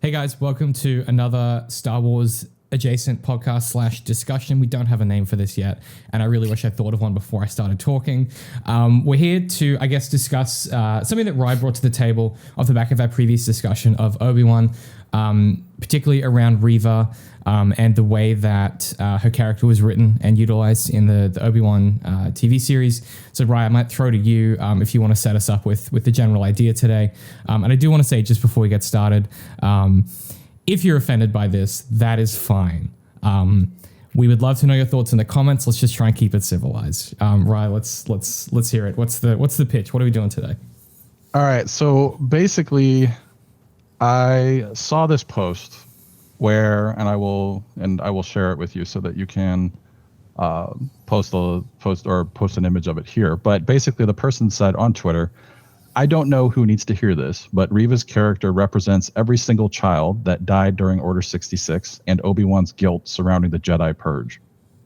Hey guys, welcome to another Star Wars adjacent podcast / discussion. We don't have a name for this yet, and I really wish I thought of one before I started talking. We're here to, I guess, discuss something that Rye brought to the table off the back of our previous discussion of Obi-Wan, particularly around Reva and the way that her character was written and utilized in the Obi-Wan TV series. So Rye, I might throw to you if you want to set us up with the general idea today. And I do want to say, just before we get started, if you're offended by this, that is fine. We would love to know your thoughts in the comments. Let's just try and keep it civilized. Rye, let's hear it. What's the pitch? What are we doing today? All right. So basically, I saw this post and I will share it with you so that you can post an image of it here. But basically, the person said on Twitter, I don't know who needs to hear this, but Reva's character represents every single child that died during Order 66 and Obi-Wan's guilt surrounding the Jedi Purge.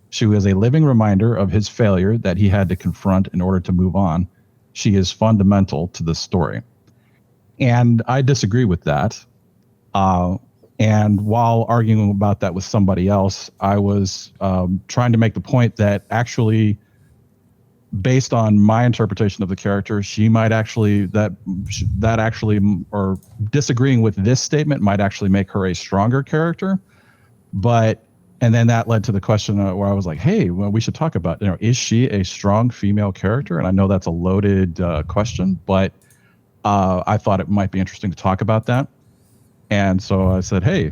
She is a living reminder of his failure that he had to confront in order to move on. She is fundamental to this story. And I disagree with that. And while arguing about that with somebody else, I was trying to make the point that actually, based on my interpretation of the character, she might actually or disagreeing with this statement might actually make her a stronger character. And then that led to the question where I was like, hey, well, we should talk about, is she a strong female character? And I know that's a loaded question, but I thought it might be interesting to talk about that. And so I said, hey,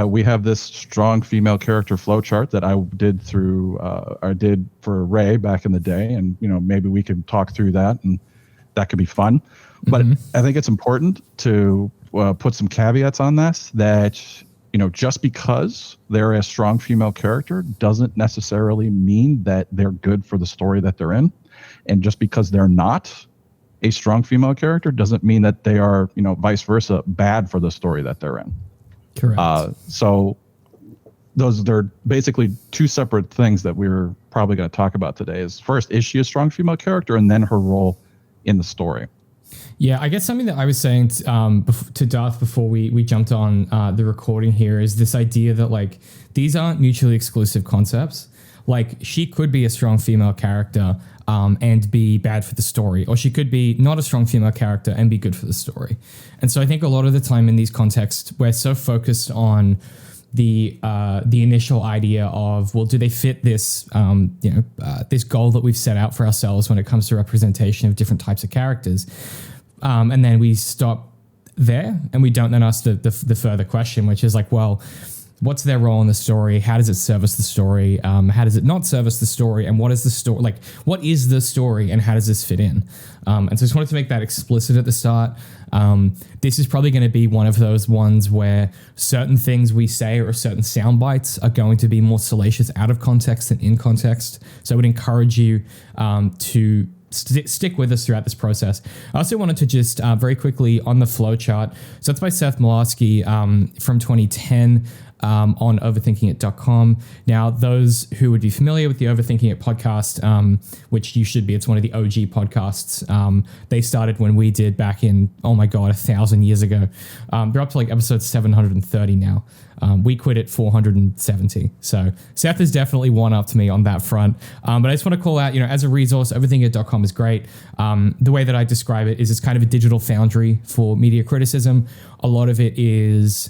we have this strong female character flowchart that I did for Rey back in the day, and maybe we could talk through that, and that could be fun. Mm-hmm. But I think it's important to put some caveats on this. That just because they're a strong female character doesn't necessarily mean that they're good for the story that they're in, and just because they're not a strong female character doesn't mean that they are, vice versa, bad for the story that they're in. Correct. So they're basically two separate things that we're probably going to talk about today. Is first, is she a strong female character, and then her role in the story. Yeah, I guess something that I was saying to Darth before we jumped on the recording here is this idea that these aren't mutually exclusive concepts. She could be a strong female character and be bad for the story, or she could be not a strong female character and be good for the story. And so I think a lot of the time in these contexts, we're so focused on the initial idea of, well, do they fit this this goal that we've set out for ourselves when it comes to representation of different types of characters, and then we stop there and we don't then ask the further question, which is well, what's their role in the story? How does it service the story? How does it not service the story? And what is the story? What is the story and how does this fit in? And so I just wanted to make that explicit at the start. This is probably going to be one of those ones where certain things we say or certain sound bites are going to be more salacious out of context than in context. So I would encourage you to stick with us throughout this process. I also wanted to just very quickly on the flowchart. So it's by Seth Molarsky from 2010. On overthinkingit.com. Now, those who would be familiar with the Overthinking It podcast, which you should be, it's one of the OG podcasts. They started when we did back in, 1,000 years ago. They're up to episode 730 now. We quit at 470. So Seth is definitely one up to me on that front. But I just want to call out, as a resource, overthinkingit.com is great. The way that I describe it is it's kind of a digital foundry for media criticism. A lot of it is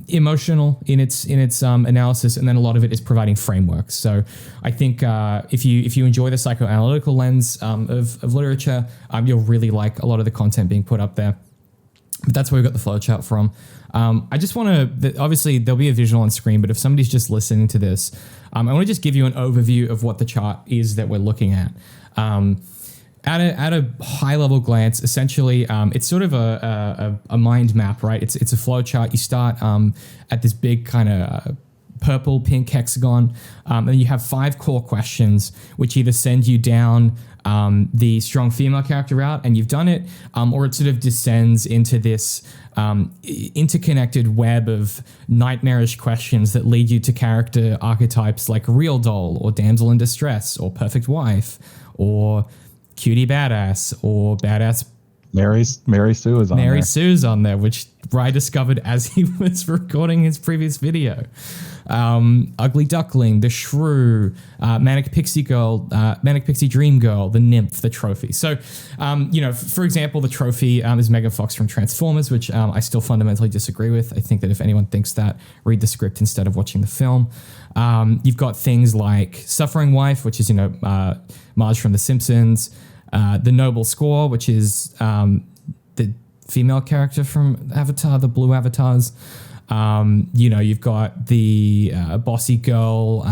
emotional in its analysis, and then a lot of it is providing frameworks. So I think if you enjoy the psychoanalytical lens of literature, you'll really like a lot of the content being put up there. But that's where we got the flowchart from. I just want to, obviously there'll be a visual on screen, but if somebody's just listening to this, I want to just give you an overview of what the chart is that we're looking at. At a high level glance, essentially, it's sort of a mind map, right? It's a flow chart. You start at this big kind of purple pink hexagon, and then you have 5 core questions, which either send you down the strong female character route, and you've done it, or it sort of descends into this interconnected web of nightmarish questions that lead you to character archetypes like real doll, or damsel in distress, or perfect wife, or cutie badass, or badass Mary Sue is on there. Mary Sue's on there, which Rye discovered as he was recording his previous video. Ugly Duckling, the Shrew, Manic Pixie Girl, Manic Pixie Dream Girl, the Nymph, the Trophy. So, for example, the Trophy is Megan Fox from Transformers, which I still fundamentally disagree with. I think that if anyone thinks that, read the script instead of watching the film. You've got things like Suffering Wife, which is, Marge from The Simpsons, The Noble Score, which is the female character from Avatar, the blue avatars. You've got the bossy girl,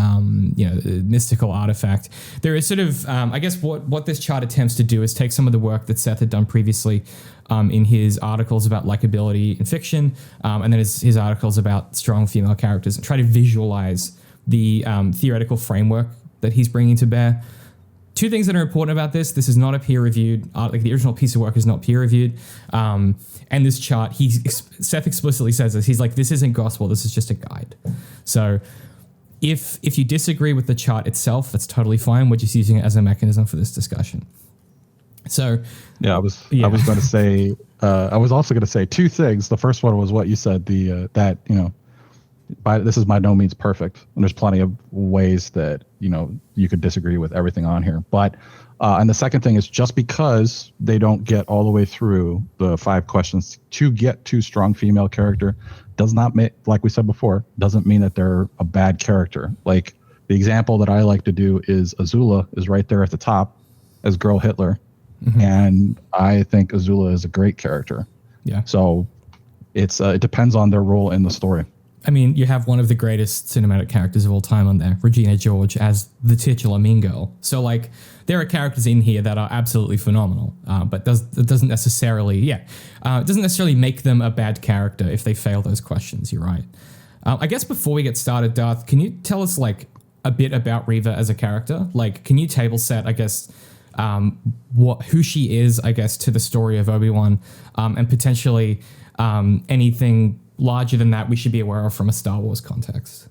mystical artifact. There is sort of, I guess what this chart attempts to do is take some of the work that Seth had done previously in his articles about likability in fiction, and then his articles about strong female characters, and try to visualize the theoretical framework that he's bringing to bear. Two things that are important about this. This is not a peer-reviewed, the original piece of work is not peer-reviewed. And this chart, Seth explicitly says this. He's like, this isn't gospel. This is just a guide. So if you disagree with the chart itself, that's totally fine. We're just using it as a mechanism for this discussion. So I was going to say, I was also going to say two things. The first one was what you said, this is by no means perfect, and there's plenty of ways that you could disagree with everything on here. But and the second thing is, just because they don't get all the way through the 5 questions to get to strong female character, does not make, like we said before, doesn't mean that they're a bad character. Like the example that I like to do is Azula is right there at the top as Girl Hitler, and I think Azula is a great character. Yeah. So it depends on their role in the story. I mean, you have one of the greatest cinematic characters of all time on there, Regina George, as the titular mean girl. So, there are characters in here that are absolutely phenomenal, but it doesn't necessarily make them a bad character if they fail those questions. You're right. I guess before we get started, Darth, can you tell us a bit about Reva as a character? Can you table set, I guess, who she is, I guess, to the story of Obi-Wan, and potentially anything larger than that we should be aware of from a Star Wars context?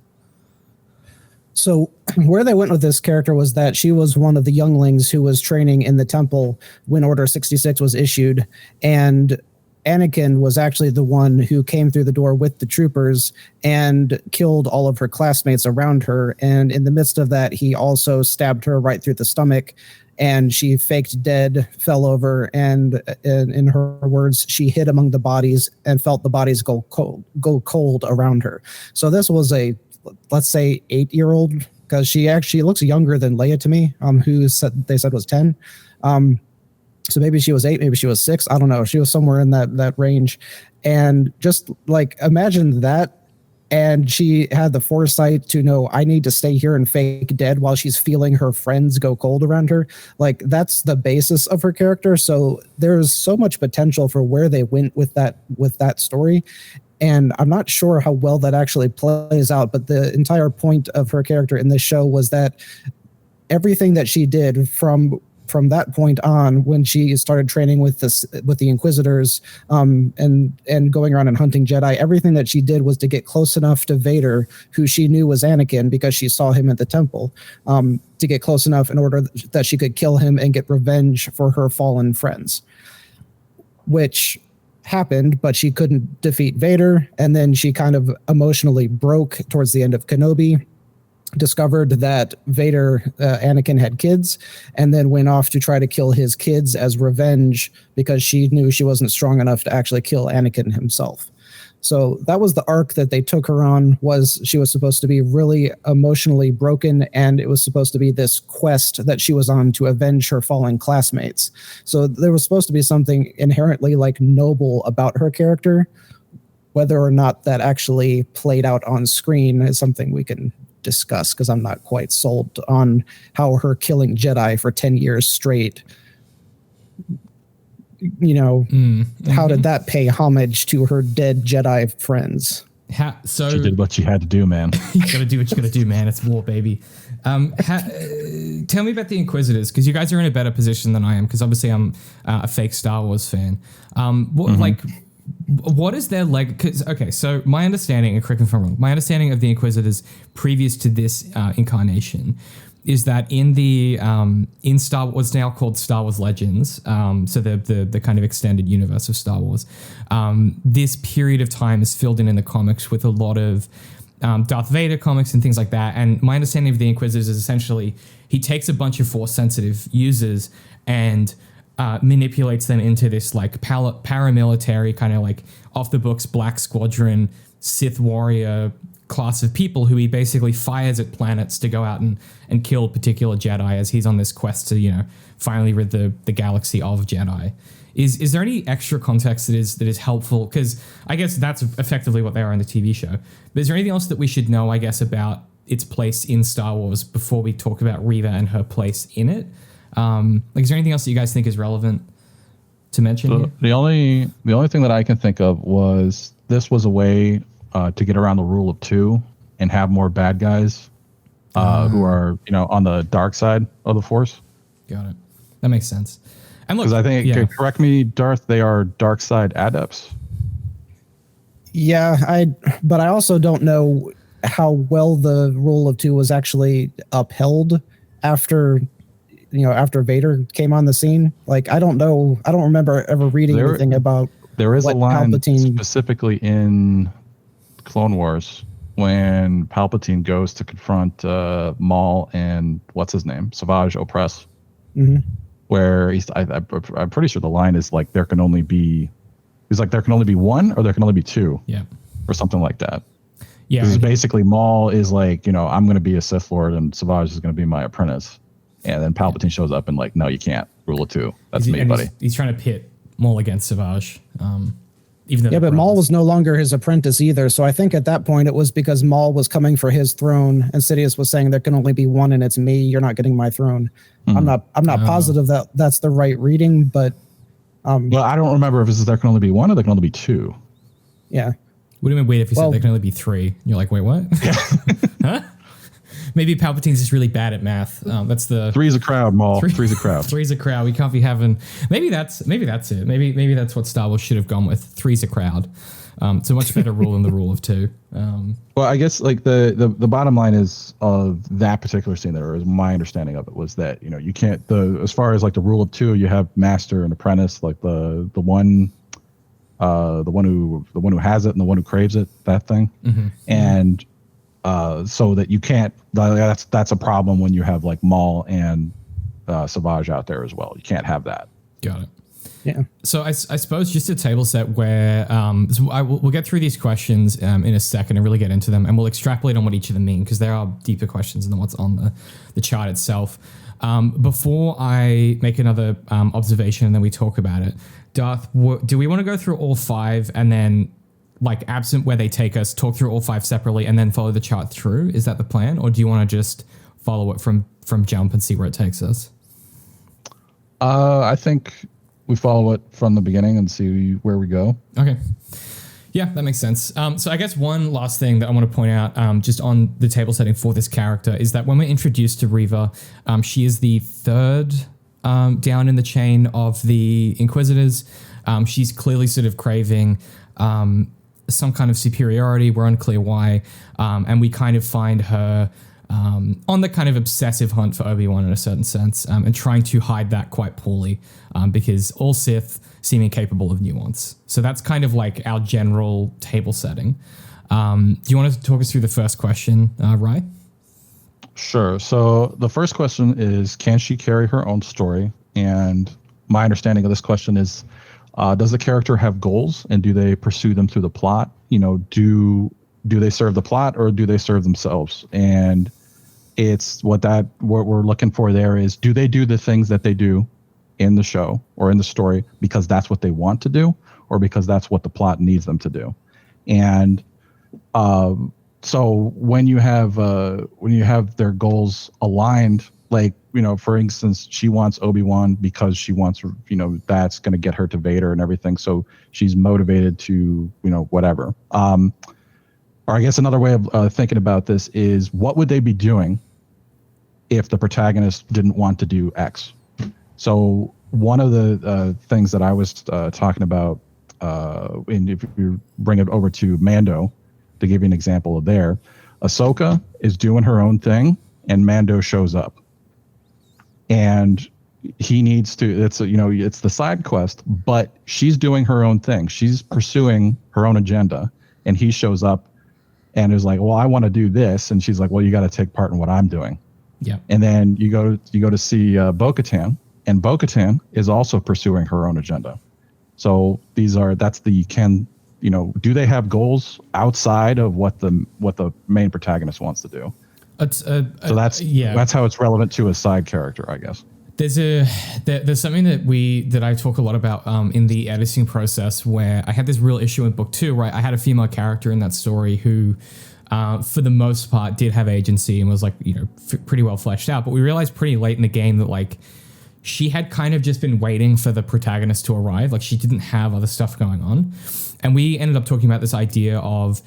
So where they went with this character was that she was one of the younglings who was training in the temple when Order 66 was issued, and Anakin was actually the one who came through the door with the troopers and killed all of her classmates around her, and in the midst of that he also stabbed her right through the stomach, and she faked dead, fell over, and in her words, she hid among the bodies and felt the bodies go cold around her. So this was a, let's say, 8-year-old, because she actually looks younger than Leia to me, who they said was 10. So maybe she was 8, maybe she was 6. I don't know. She was somewhere in that range. And just imagine that. And she had the foresight to know, I need to stay here and fake dead while she's feeling her friends go cold around her. That's the basis of her character. So there's so much potential for where they went with that story. And I'm not sure how well that actually plays out, but the entire point of her character in this show was that everything that she did from that point on, when she started training with the Inquisitors, and going around and hunting Jedi, everything that she did was to get close enough to Vader, who she knew was Anakin because she saw him at the temple, to get close enough in order that she could kill him and get revenge for her fallen friends, which happened, but she couldn't defeat Vader. And then she kind of emotionally broke towards the end of Kenobi, discovered that Anakin had kids, and then went off to try to kill his kids as revenge because she knew she wasn't strong enough to actually kill Anakin himself. So that was the arc that they took her on. She was supposed to be really emotionally broken, and it was supposed to be this quest that she was on to avenge her fallen classmates. So there was supposed to be something inherently noble about her character. Whether or not that actually played out on screen is something we can discuss, because I'm not quite sold on how her killing Jedi for 10 years straight, how did that pay homage to her dead Jedi friends? So she did what she had to do, man. You gotta do what you gotta do, man. It's war, baby. Tell me about the Inquisitors, because you guys are in a better position than I am, because obviously I'm a fake Star Wars fan. What is their so my understanding, and correct me if I'm wrong, my understanding of the Inquisitors previous to this incarnation is that in the in Star what's now called Star Wars Legends, so the kind of extended universe of Star Wars, this period of time is filled in the comics with a lot of Darth Vader comics and things like that. And my understanding of the Inquisitors is essentially he takes a bunch of Force-sensitive users and manipulates them into this like paramilitary kind of like off-the-books Black Squadron Sith warrior class of people who he basically fires at planets to go out and kill particular Jedi as he's on this quest to, finally rid the galaxy of Jedi. Is there any extra context that is helpful? Because I guess that's effectively what they are in the TV show. But is there anything else that we should know, I guess, about its place in Star Wars before we talk about Reva and her place in it? Is there anything else that you guys think is relevant to mention here? The only thing that I can think of was this was a way to get around the rule of two and have more bad guys who are on the dark side of the Force. Got it. That makes sense. And look, because I think correct me, Darth, they are dark side adepts. Yeah, but I also don't know how well the rule of two was actually upheld after Vader came on the scene. Like, I don't know. I don't remember ever reading anything about. There is a line Palpatine specifically in Clone Wars when Palpatine goes to confront Maul and what's his name, Savage Opress, where I'm pretty sure the line is like there can only be one or there can only be two, or something like that. Yeah, because basically Maul is like, I'm going to be a Sith Lord and Savage is going to be my apprentice, and then Palpatine shows up and like, no, you can't. Rule of two. That's me, buddy. He's trying to pit Maul against Savage. Even though but Maul was no longer his apprentice either. So I think at that point it was because Maul was coming for his throne, and Sidious was saying there can only be one, and it's me. You're not getting my throne. I'm not positive that that's the right reading, but well, I don't remember if it's there can only be one or there can only be two. Yeah. Would have been weird if he said there can only be three. And you're like, wait, what? Huh? Maybe Palpatine's just really bad at math. That's the three's a crowd, Maul. Three's a crowd. Three's a crowd. We can't be having. Maybe that's it. Maybe that's what Star Wars should have gone with. Three's a crowd. It's a much better rule than the rule of two. Well, I guess like the bottom line is of that particular scene there is my understanding of it was that you can't as far as like the rule of two, you have master and apprentice, like the one who has it and the one who craves it, that thing, and. So that you can't. That's a problem when you have like Maul and Savage out there as well. You can't have that. Got it. Yeah. So I suppose just a table set where we'll get through these questions in a second and really get into them, and we'll extrapolate on what each of them mean because there are deeper questions than what's on the chart itself. Before I make another observation and then we talk about it, Darth, do we want to go through all five and then? Like absent where they take us, talk through all five separately and then follow the chart through? Is that the plan? Or do you want to just follow it from jump and see where it takes us? I think we follow it from the beginning and see where we go. Okay. Yeah, that makes sense. So I guess one last thing that I want to point out just on the table setting for this character is that when we're introduced to Reva, she is the third down in the chain of the Inquisitors. She's clearly sort of craving some kind of superiority. We're unclear why. And we kind of find her on the kind of obsessive hunt for Obi-Wan in a certain sense, and trying to hide that quite poorly because all Sith seem incapable of nuance. So that's kind of like our general table setting. Do you want to talk us through the first question, Rye? Sure. So the first question is, can she carry her own story? And my understanding of this question is, does the character have goals and do they pursue them through the plot? Do they serve the plot or do they serve themselves? And it's what we're looking for there is, do they do the things that they do in the show or in the story because that's what they want to do or because that's what the plot needs them to do? And so when you have their goals aligned, like, for instance, she wants Obi-Wan because she wants, that's going to get her to Vader and everything. So she's motivated to, whatever. Or I guess another way of thinking about this is, what would they be doing if the protagonist didn't want to do X? So one of the things that I was talking about, and if you bring it over to Mando, to give you an example of there, Ahsoka is doing her own thing and Mando shows up, and he needs to. It's the side quest, but she's doing her own thing. She's pursuing her own agenda, and he shows up and is like, "Well, I want to do this," and she's like, "Well, you got to take part in what I'm doing." Yeah. And then you go to see Bo-Katan, and Bo-Katan is also pursuing her own agenda. So do they have goals outside of what the main protagonist wants to do? So that's how it's relevant to a side character, I guess. There's something that I talk a lot about in the editing process, where I had this real issue in book 2, right? I had a female character in that story who, for the most part, did have agency and was pretty well fleshed out. But we realized pretty late in the game that she had kind of just been waiting for the protagonist to arrive. She didn't have other stuff going on. And we ended up talking about this idea of,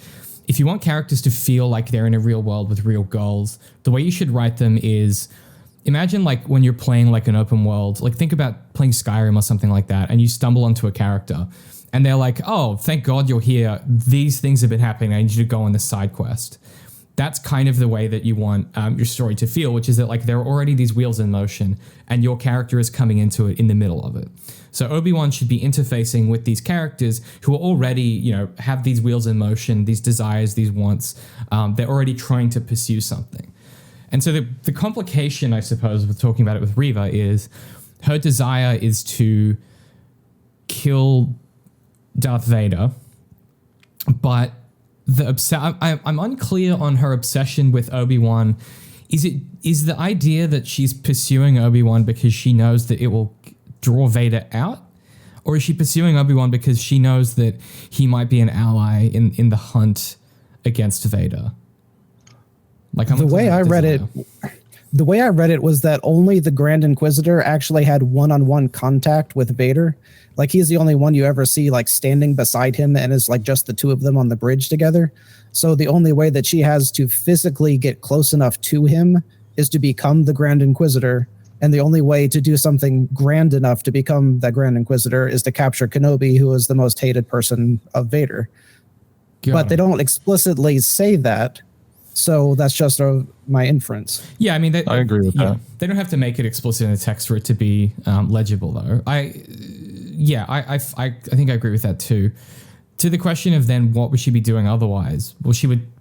if you want characters to feel like they're in a real world with real goals, the way you should write them is, imagine when you're playing an open world, think about playing Skyrim or something like that, and you stumble onto a character and they're like, "Oh, thank God you're here. These things have been happening. I need you to go on this side quest." That's kind of the way that you want your story to feel, which is that there are already these wheels in motion and your character is coming into it in the middle of it. So Obi-Wan should be interfacing with these characters who are already, have these wheels in motion, these desires, these wants. They're already trying to pursue something. And so the complication, I suppose, with talking about it with Reva is her desire is to kill Darth Vader, but I'm unclear on her obsession with Obi-Wan. Is the idea that she's pursuing Obi-Wan because she knows that it will draw Vader out? Or is she pursuing Obi-Wan because she knows that he might be an ally in the hunt against Vader? The way I read it was that only the Grand Inquisitor actually had one-on-one contact with Vader. He's the only one you ever see standing beside him, and is just the two of them on the bridge together. So the only way that she has to physically get close enough to him is to become the Grand Inquisitor. And the only way to do something grand enough to become the Grand Inquisitor is to capture Kenobi, who is the most hated person of Vader. But they don't explicitly say that. So that's just my inference. Yeah, I mean, I agree with that. They don't have to make it explicit in the text for it to be legible, though. I think I agree with that too. To the question of then what would she be doing otherwise? Well,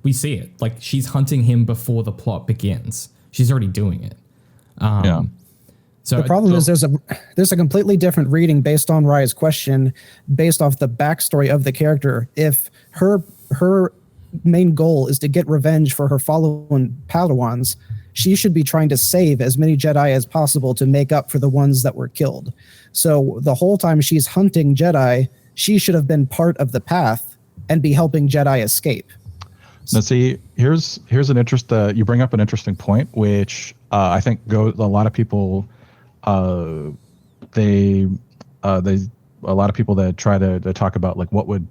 we see it. She's hunting him before the plot begins. She's already doing it. So the problem is there's a completely different reading based on Rye's question, based off the backstory of the character. If her main goal is to get revenge for her fallen Padawans, she should be trying to save as many Jedi as possible to make up for the ones that were killed. So the whole time she's hunting Jedi, she should have been part of the path and be helping Jedi escape. Now, see, here's an interest. You bring up an interesting point, which I think a lot of people, a lot of people that try to talk about what would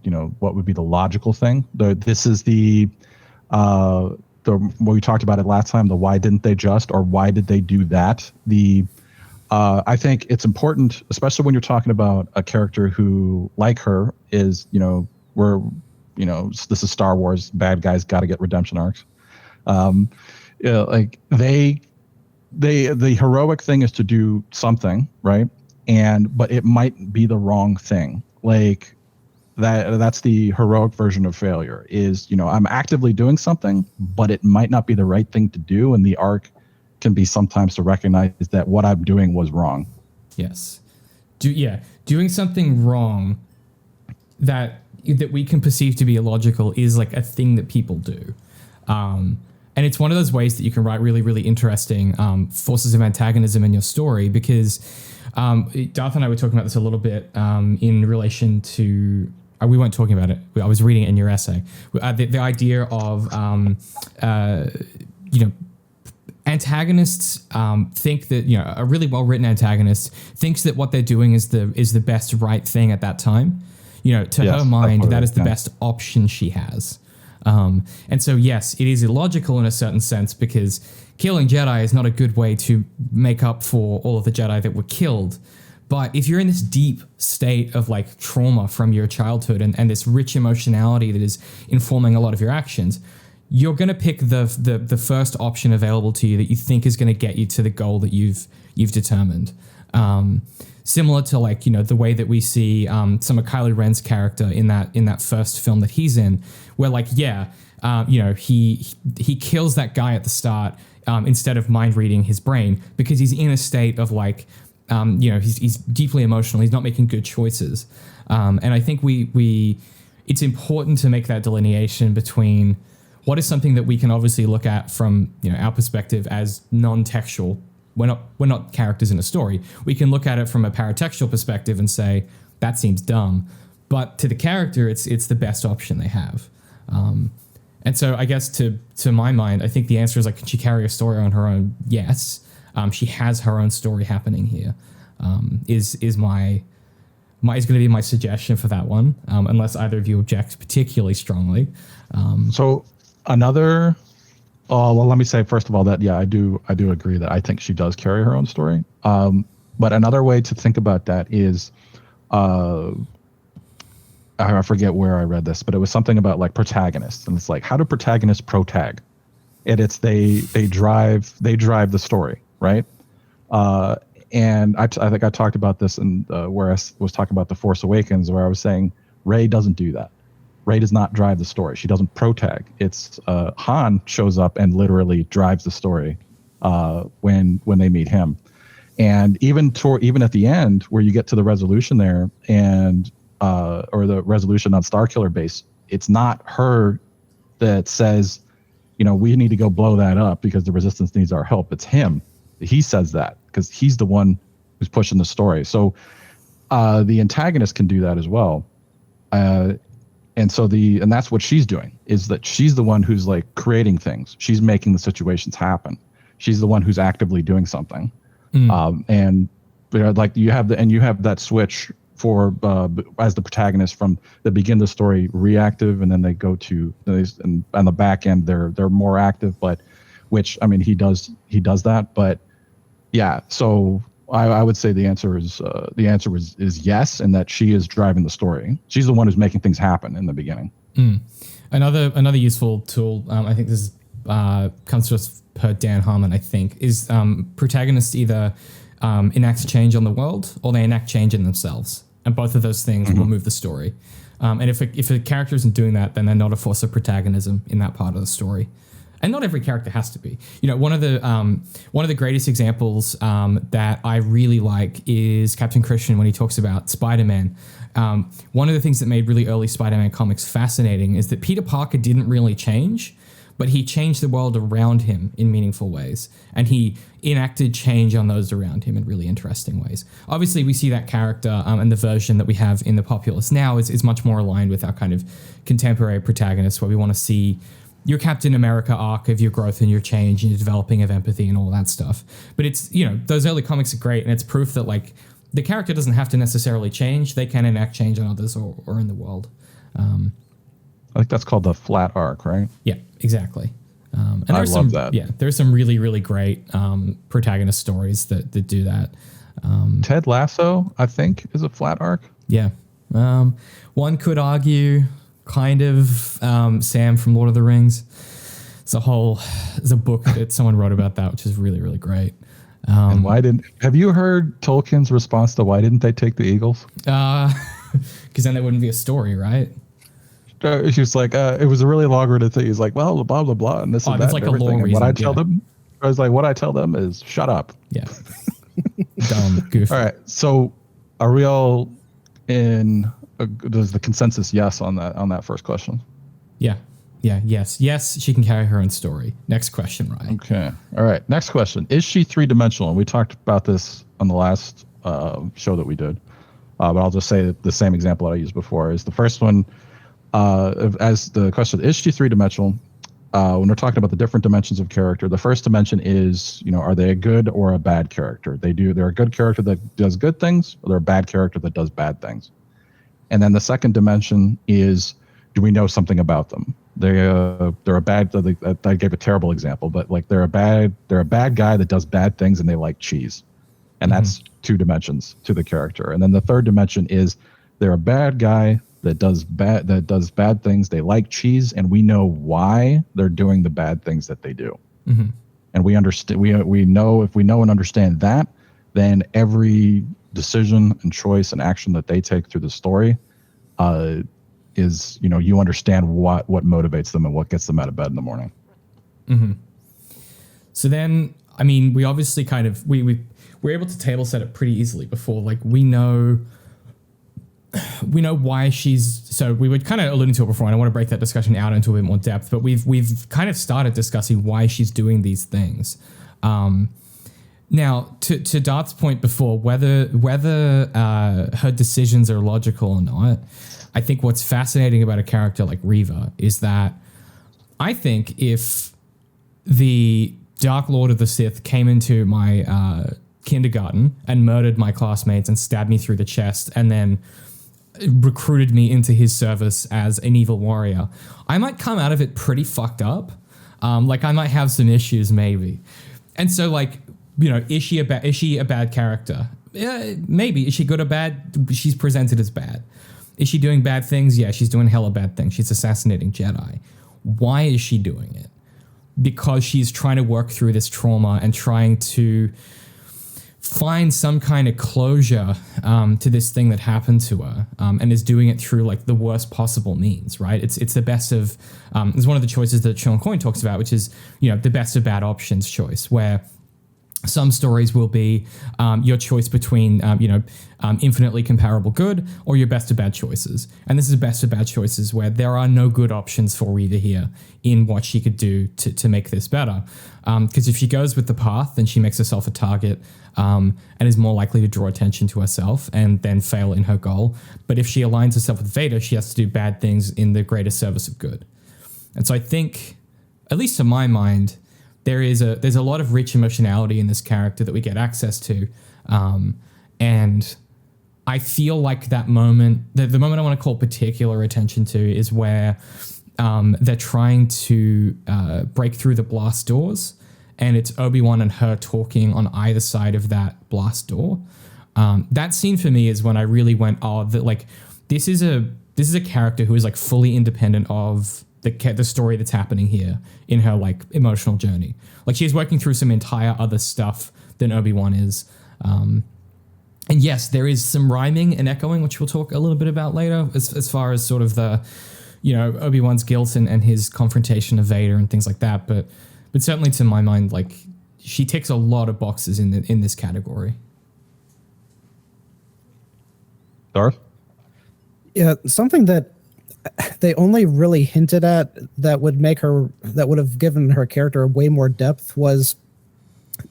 be the logical thing. This is what we talked about it last time. The why didn't they just, or why did they do that? I think it's important, especially when you're talking about a character who, like her, is this is Star Wars. Bad guys got to get redemption arcs. The heroic thing is to do something, right? But it might be the wrong thing. That's the heroic version of failure is, I'm actively doing something, but it might not be the right thing to do. And the arc can be sometimes to recognize that what I'm doing was wrong. Yes. Doing something wrong that we can perceive to be illogical is a thing that people do. And it's one of those ways that you can write really, really interesting forces of antagonism in your story, because Darth and I were talking about this a little bit in relation to... we weren't talking about it. I was reading it in your essay. The idea of, antagonists think that, a really well-written antagonist thinks that what they're doing is the best right thing at that time. Her mind, that is the best option she has. And so, yes, it is illogical in a certain sense, because killing Jedi is not a good way to make up for all of the Jedi that were killed. But if you're in this deep state of trauma from your childhood and this rich emotionality that is informing a lot of your actions, you're going to pick the first option available to you that you think is going to get you to the goal that you've determined. Similar to like, you know, the way that we see some of Kylo Ren's character in that first film that he's in, where like, you know, he kills that guy at the start instead of mind reading his brain because he's in a state of like, you know, he's deeply emotional. He's not making good choices. And I think it's important to make that delineation between what is something that we can obviously look at from, you know, our perspective as non-textual. We're not characters in a story. We can look at it from a paratextual perspective and say that seems dumb, but to the character, it's the best option they have. And so I guess to my mind, I think the answer is like, can she carry a story on her own? Yes. She has her own story happening here. Is going to be my suggestion for that one, unless either of you object particularly strongly. So another, well, let me say first of all that I do agree that I think she does carry her own story. But another way to think about that is, I forget where I read this, but it was something about like protagonists, and it's like, how do protagonists protag? And it's they drive the story, right? And I think I talked about this in where I was talking about The Force Awakens, where I was saying Rey doesn't do that. Rey does not drive the story. She doesn't protag. It's Han shows up and literally drives the story when they meet him. And even at the end, where you get to the resolution there, and or the resolution on Starkiller Base, it's not her that says, you know, we need to go blow that up because the Resistance needs our help. It's him. He says that because he's the one who's pushing the story. So the antagonist can do that as well. And that's what she's doing, is that she's the one who's like creating things. She's making the situations happen. She's the one who's actively doing something. And you know, like you have that switch for as the protagonist from the begin the story reactive, and then they go to, and on the back end they're more active, but which, I mean, he does that. But yeah, so I would say the answer is yes, and that she is driving the story. She's the one who's making things happen in the beginning. Another useful tool, I think this comes to us per Dan Harmon, I think, is protagonists either enact change on the world or they enact change in themselves. And both of those things will move the story. And if a character isn't doing that, then they're not a force of protagonism in that part of the story. And not every character has to be. You know, one of the greatest examples that I really like is Captain Christian when he talks about Spider-Man. One of the things that made really early Spider-Man comics fascinating is that Peter Parker didn't really change, but he changed the world around him in meaningful ways. And he enacted change on those around him in really interesting ways. Obviously, we see that character and the version that we have in the populace now is much more aligned with our kind of contemporary protagonists, where we want to see your Captain America arc of your growth and your change and your developing of empathy and all that stuff. But it's, you know, those early comics are great, and it's proof that like the character doesn't have to necessarily change. They can enact change on others or in the world. I think that's called the flat arc, right? Yeah, exactly. And I love that. Yeah, there's some really, really great protagonist stories that do that. Ted Lasso, I think, is a flat arc. Yeah. One could argue kind of Sam from Lord of the Rings. There's a book that someone wrote about that, which is really, really great. And have you heard Tolkien's response to why didn't they take the Eagles? Because then there wouldn't be a story, right? She was like, it was a really long-worded thing. He's like, well, blah, blah, blah, and this and that. Like and everything. A long and reason, what I tell them is shut up. Yeah. Dumb goof. All right. So are we all in, does the consensus yes on that first question? Yeah. Yes, she can carry her own story. Next question, Ryan. Okay. All right. Next question. Is she three-dimensional? We talked about this on the last show that we did. But I'll just say the same example that I used before is the first one. As the question, is she three-dimensional? When we're talking about the different dimensions of character, the first dimension is, you know, are they a good or a bad character? They're a good character that does good things, or they're a bad character that does bad things. And then the second dimension is, do we know something about them? They're a bad. I gave a terrible example, but like they're a bad guy that does bad things and they like cheese, and that's two dimensions to the character. And then the third dimension is they're a bad guy that does bad things. They like cheese, and we know why they're doing the bad things that they do. Mm-hmm. And we understand. We know, if we know and understand that, then every decision and choice and action that they take through the story is, you understand what motivates them and what gets them out of bed in the morning. Mm-hmm. So then, I mean, we obviously kind of we're able to table set it pretty easily before. Like we know why she's. So we were kind of alluding to it before, and I want to break that discussion out into a bit more depth. But we've kind of started discussing why she's doing these things. Now, to Darth's point before, whether her decisions are logical or not, I think what's fascinating about a character like Reva is that I think if the Dark Lord of the Sith came into my kindergarten and murdered my classmates and stabbed me through the chest and then recruited me into his service as an evil warrior, I might come out of it pretty fucked up. Like I might have some issues maybe. And so like, is she a bad character? Yeah, maybe. Is she good or bad? She's presented as bad. Is she doing bad things? Yeah, she's doing hella bad things. She's assassinating Jedi. Why is she doing it? Because she's trying to work through this trauma and trying to find some kind of closure to this thing that happened to her, and is doing it through like the worst possible means, right? It's the best of, it's one of the choices that Sean Coyne talks about, which is, the best of bad options choice, where some stories will be your choice between, infinitely comparable good or your best of bad choices. And this is best of bad choices where there are no good options for Reva here in what she could do to make this better. Because if she goes with the path, then she makes herself a target and is more likely to draw attention to herself and then fail in her goal. But if she aligns herself with Vader, she has to do bad things in the greater service of good. And so I think, at least to my mind, there's a lot of rich emotionality in this character that we get access to. And I feel like that moment, the moment I want to call particular attention to is where they're trying to break through the blast doors, and it's Obi-Wan and her talking on either side of that blast door. That scene for me is when I really went, this is a character who is like fully independent of the story that's happening here in her like emotional journey. Like she's working through some entire other stuff than Obi-Wan is. And yes, there is some rhyming and echoing, which we'll talk a little bit about later, as far as sort of the, Obi-Wan's guilt and his confrontation of Vader and things like that. But certainly to my mind, like she ticks a lot of boxes in this category. Darth? Yeah, something that they only really hinted at that would have given her character way more depth was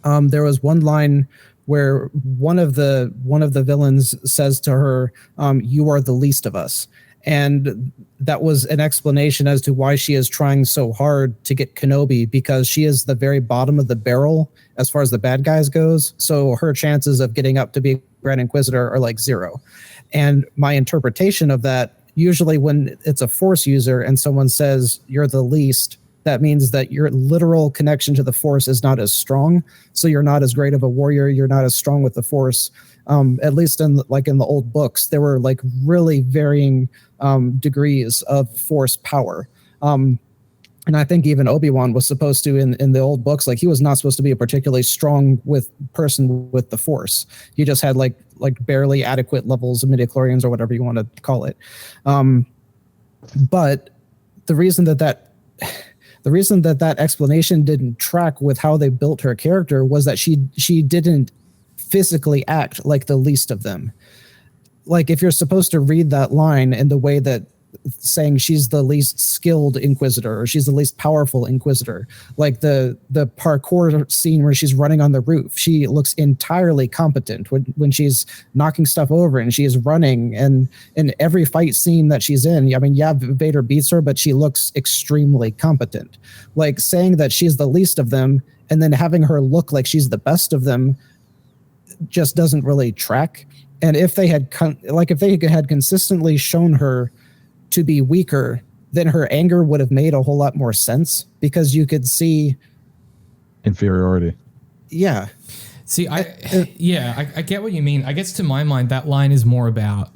there was one line where one of the villains says to her, "You are the least of us." And that was an explanation as to why she is trying so hard to get Kenobi, because she is the very bottom of the barrel as far as the bad guys goes. So her chances of getting up to be Grand Inquisitor are like zero. And my interpretation of that, usually when it's a Force user and someone says you're the least, that means that your literal connection to the Force is not as strong. So you're not as great of a warrior. You're not as strong with the Force. At least in the old books, there were like really varying degrees of Force power. And I think even Obi-Wan was supposed to, in the old books, like he was not supposed to be a particularly strong person with the Force. He just had like barely adequate levels of midichlorians or whatever you want to call it. But the reason that explanation didn't track with how they built her character was that she didn't physically act like the least of them. Like if you're supposed to read that line in the way that saying she's the least skilled Inquisitor or she's the least powerful Inquisitor, like the parkour scene where she's running on the roof, she looks entirely competent when she's knocking stuff over and she is running, and in every fight scene that she's in, I mean, yeah, Vader beats her, but she looks extremely competent. Like saying that she's the least of them and then having her look like she's the best of them just doesn't really track. And if they had consistently shown her to be weaker, then her anger would have made a whole lot more sense, because you could see inferiority. Yeah. See, I get what you mean. I guess to my mind, that line is more about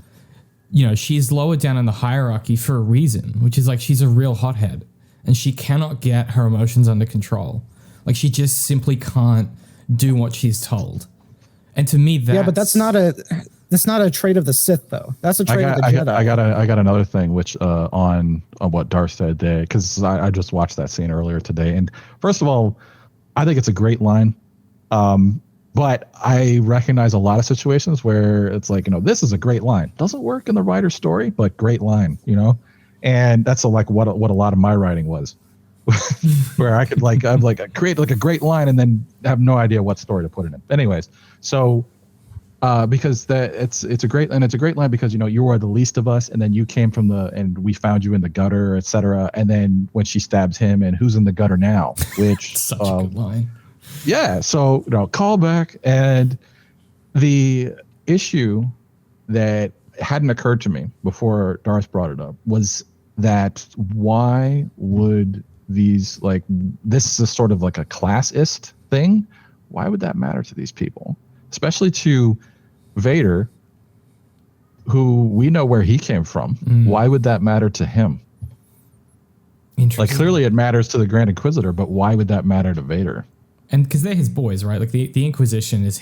she's lower down in the hierarchy for a reason, which is like she's a real hothead and she cannot get her emotions under control. Like she just simply can't do what she's told. And to me, but that's not a trait of the Sith, though. That's a trait of the Jedi. I got another thing, which on what Darth said there, because I just watched that scene earlier today. And first of all, I think it's a great line. But I recognize a lot of situations where it's like, this is a great line. Doesn't work in the writer's story, but great line, And that's what a lot of my writing was, where I could create like a great line and then have no idea what story to put it in. Anyways, so because it's a great line because you were the least of us, and then you came from and we found you in the gutter, etc. And then when she stabs him, and who's in the gutter now? Which such a good line. Yeah, so call back, and the issue that hadn't occurred to me before Darth brought it up was that why would these this is sort of like a classist thing? Why would that matter to these people, especially to Vader, who we know where he came from? Why would that matter to him? Clearly it matters to the Grand Inquisitor, but why would that matter to Vader? And because they're his boys, right? Like the Inquisition is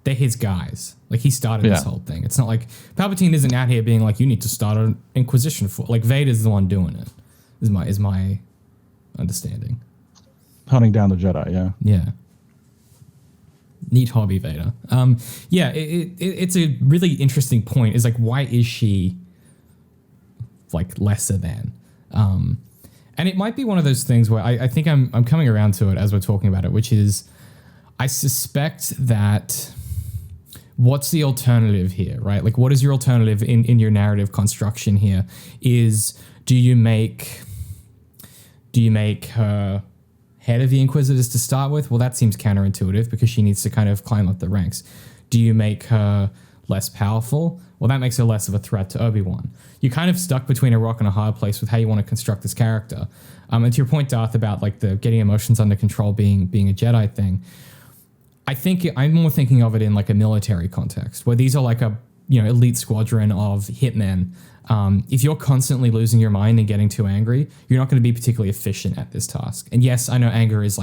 they're his guys. Like he started this whole thing. It's not like Palpatine isn't out here being like, you need to start an Inquisition for. Like Vader's the one doing it. Is my understanding. Hunting down the Jedi, yeah. Yeah. Neat hobby, Vader. It's a really interesting point. Is like, why is she lesser than? And it might be one of those things where I think I'm coming around to it as we're talking about it, which is I suspect that what's the alternative here, right? Like, what is your alternative in your narrative construction here? Is do you make her head of the Inquisitors to start with? Well, that seems counterintuitive because she needs to kind of climb up the ranks. Do you make her less powerful? Well, that makes her less of a threat to Obi-Wan. You're kind of stuck between a rock and a hard place with how you want to construct this character. And to your point, Darth, about the getting emotions under control being a Jedi thing, I think I'm more thinking of it in a military context where these are a elite squadron of hitmen. If you're constantly losing your mind and getting too angry, you're not going to be particularly efficient at this task. And yes, I know anger is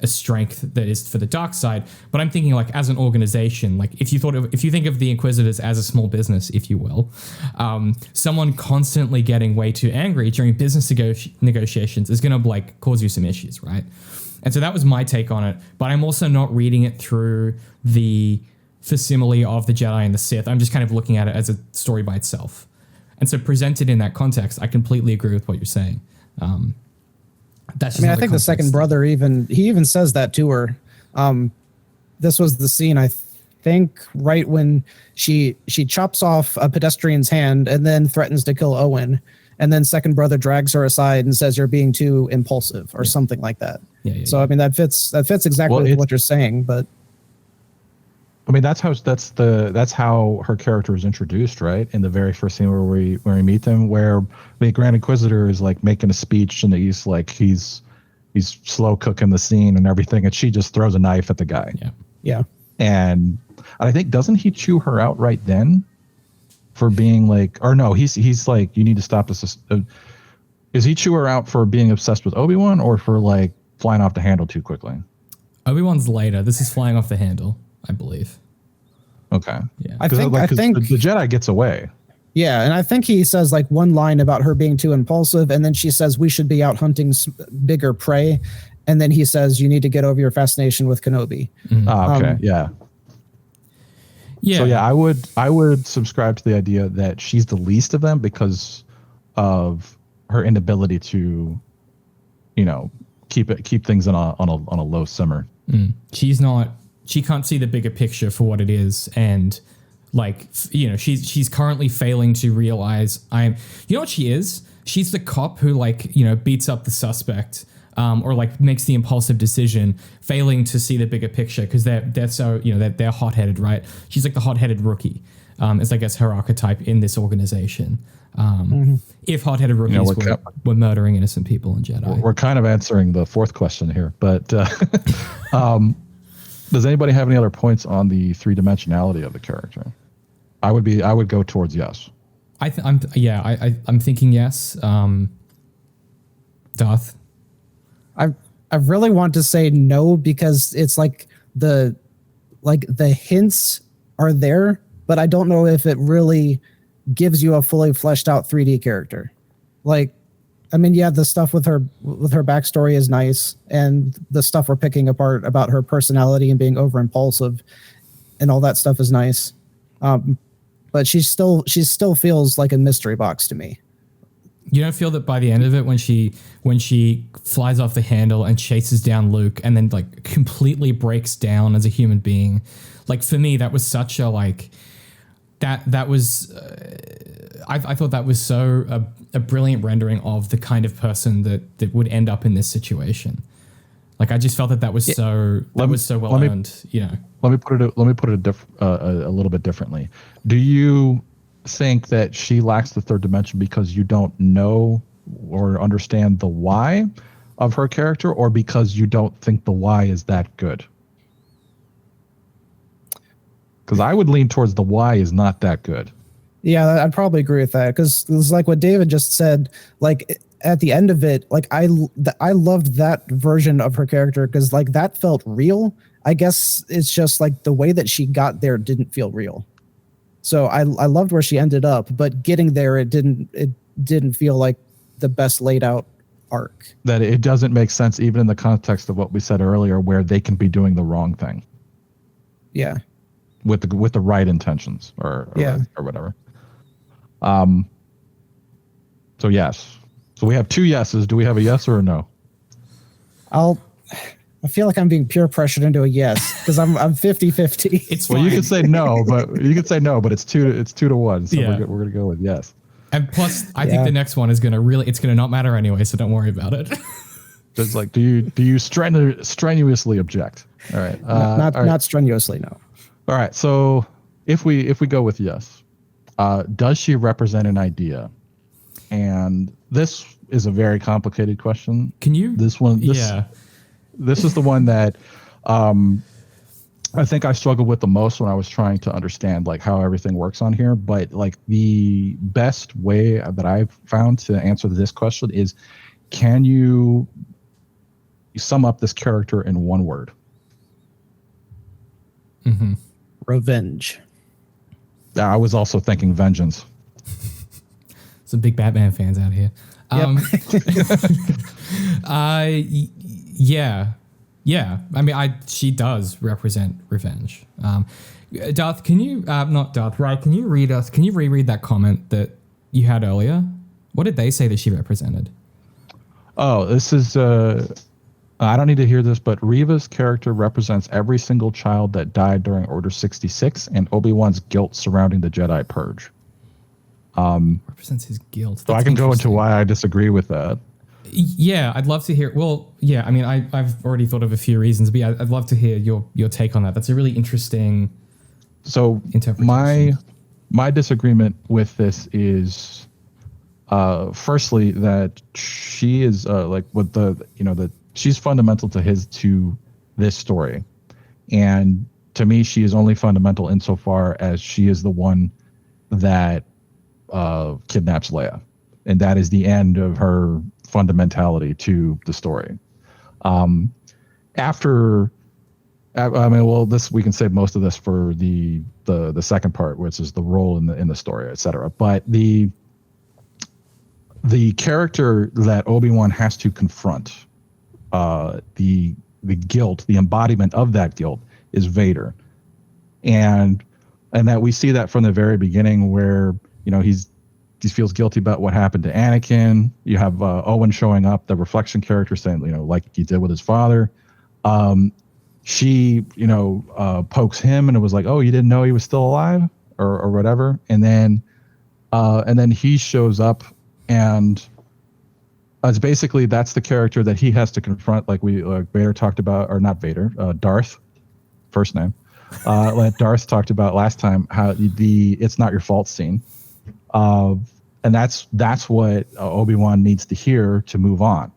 a strength that is for the dark side, but I'm thinking as an organization, if you think of the Inquisitors as a small business, if you will, someone constantly getting way too angry during business negotiations is going to cause you some issues, right? And so that was my take on it, but I'm also not reading it through the facsimile of the Jedi and the Sith. I'm just kind of looking at it as a story by itself. And so presented in that context, I completely agree with what you're saying. I think the second brother even says that to her. This was the scene, I think, right when she chops off a pedestrian's hand and then threatens to kill Owen, and then second brother drags her aside and says you're being too impulsive or something like that. So I mean that fits exactly with what you're saying, but I mean that's how her character is introduced, right? In the very first scene where we meet them, where the Grand Inquisitor is making a speech and he's slow cooking the scene and everything, and she just throws a knife at the guy. Yeah. And I think doesn't he chew her out right then for being or no, he's like, you need to stop this. Is he chew her out for being obsessed with Obi-Wan or for flying off the handle too quickly? Obi-Wan's later. This is flying off the handle, I believe. Okay. Yeah. I think the Jedi gets away. Yeah, and I think he says one line about her being too impulsive, and then she says we should be out hunting bigger prey, and then he says you need to get over your fascination with Kenobi. Okay. Yeah. So yeah, I would subscribe to the idea that she's the least of them because of her inability to, keep things on a low simmer. She can't see the bigger picture for what it is, and she's currently failing to realize what she is? She's the cop who beats up the suspect, or makes the impulsive decision, failing to see the bigger picture because they're so they're hot-headed, right? She's the hot-headed rookie, is I guess her archetype in this organization. If hot-headed rookies were murdering innocent people in Jedi. We're kind of answering the fourth question here, but does anybody have any other points on the three-dimensionality of the character? I would go towards yes. I'm thinking yes. Darth. I really want to say no because it's like the hints are there, but I don't know if it really gives you a fully fleshed out 3D character. Like, I mean, yeah, the stuff with her backstory is nice, and the stuff we're picking apart about her personality and being over impulsive and all that stuff is nice. But she still feels like a mystery box to me. You don't feel that by the end of it, when she flies off the handle and chases down Luke and then like completely breaks down as a human being, like for me that was such a like that was I thought that was so a brilliant rendering of the kind of person that would end up in this situation. Like I just felt that was so well earned. You know. Let me put it a little bit differently. Do you think that she lacks the third dimension because you don't know or understand the why of her character, or because you don't think the why is that good? Because I would lean towards the why is not that good. Yeah, I'd probably agree with that, because it's like what David just said. Like at the end of it, like I loved that version of her character because like that felt real. I guess it's just like the way that she got there didn't feel real. So I loved where she ended up, but getting there it didn't feel like the best laid out arc. That it doesn't make sense even in the context of what we said earlier, where they can be doing the wrong thing. Yeah. With the right intentions or whatever. So yes. So we have two yeses. Do we have a yes or a no? I feel like I'm being peer pressured into a yes because I'm 50-50. It's well, fine. you could say no, but it's 2-1. So we're gonna go with yes. And plus, I think the next one is gonna not matter anyway. So don't worry about it. It's like, do you strenuously object? All right, not strenuously, no. All right, so if we go with yes, does she represent an idea? And this is a very complicated question. Can you? This is the one that I think I struggled with the most when I was trying to understand like how everything works on here. But like the best way that I've found to answer this question is, can you sum up this character in one word? Mm-hmm. Revenge. I was also thinking vengeance. Some big Batman fans out here. Yeah. I mean, she does represent revenge. Darth, can you not Darth, right? Can you reread that comment that you had earlier? What did they say that she represented? Oh, this is I don't need to hear this, but Reva's character represents every single child that died during Order 66 and Obi-Wan's guilt surrounding the Jedi Purge. Represents his guilt. So I can go into why I disagree with that. Yeah, I'd love to hear. Well, yeah, I mean, I've already thought of a few reasons, but yeah, I'd love to hear your take on that. That's a really interesting. So interpretation. My disagreement with this is, firstly, that she is like with that she's fundamental to this story, and to me, she is only fundamental insofar as she is the one that kidnaps Leia, and that is the end of her fundamentality to the story. This we can save most of this for the second part, which is the role in the story, etc. But the character that Obi-Wan has to confront, the guilt, the embodiment of that guilt, is Vader, and that we see that from the very beginning, where he feels guilty about what happened to Anakin. You have Owen showing up, the reflection character, saying, like he did with his father. She, pokes him, and it was like, oh, you didn't know he was still alive, or whatever. And then he shows up, and it's basically that's the character that he has to confront, like Vader talked about, or not Vader, Darth, first name. Like Darth talked about last time, how the "it's not your fault" scene. And that's what Obi-Wan needs to hear to move on.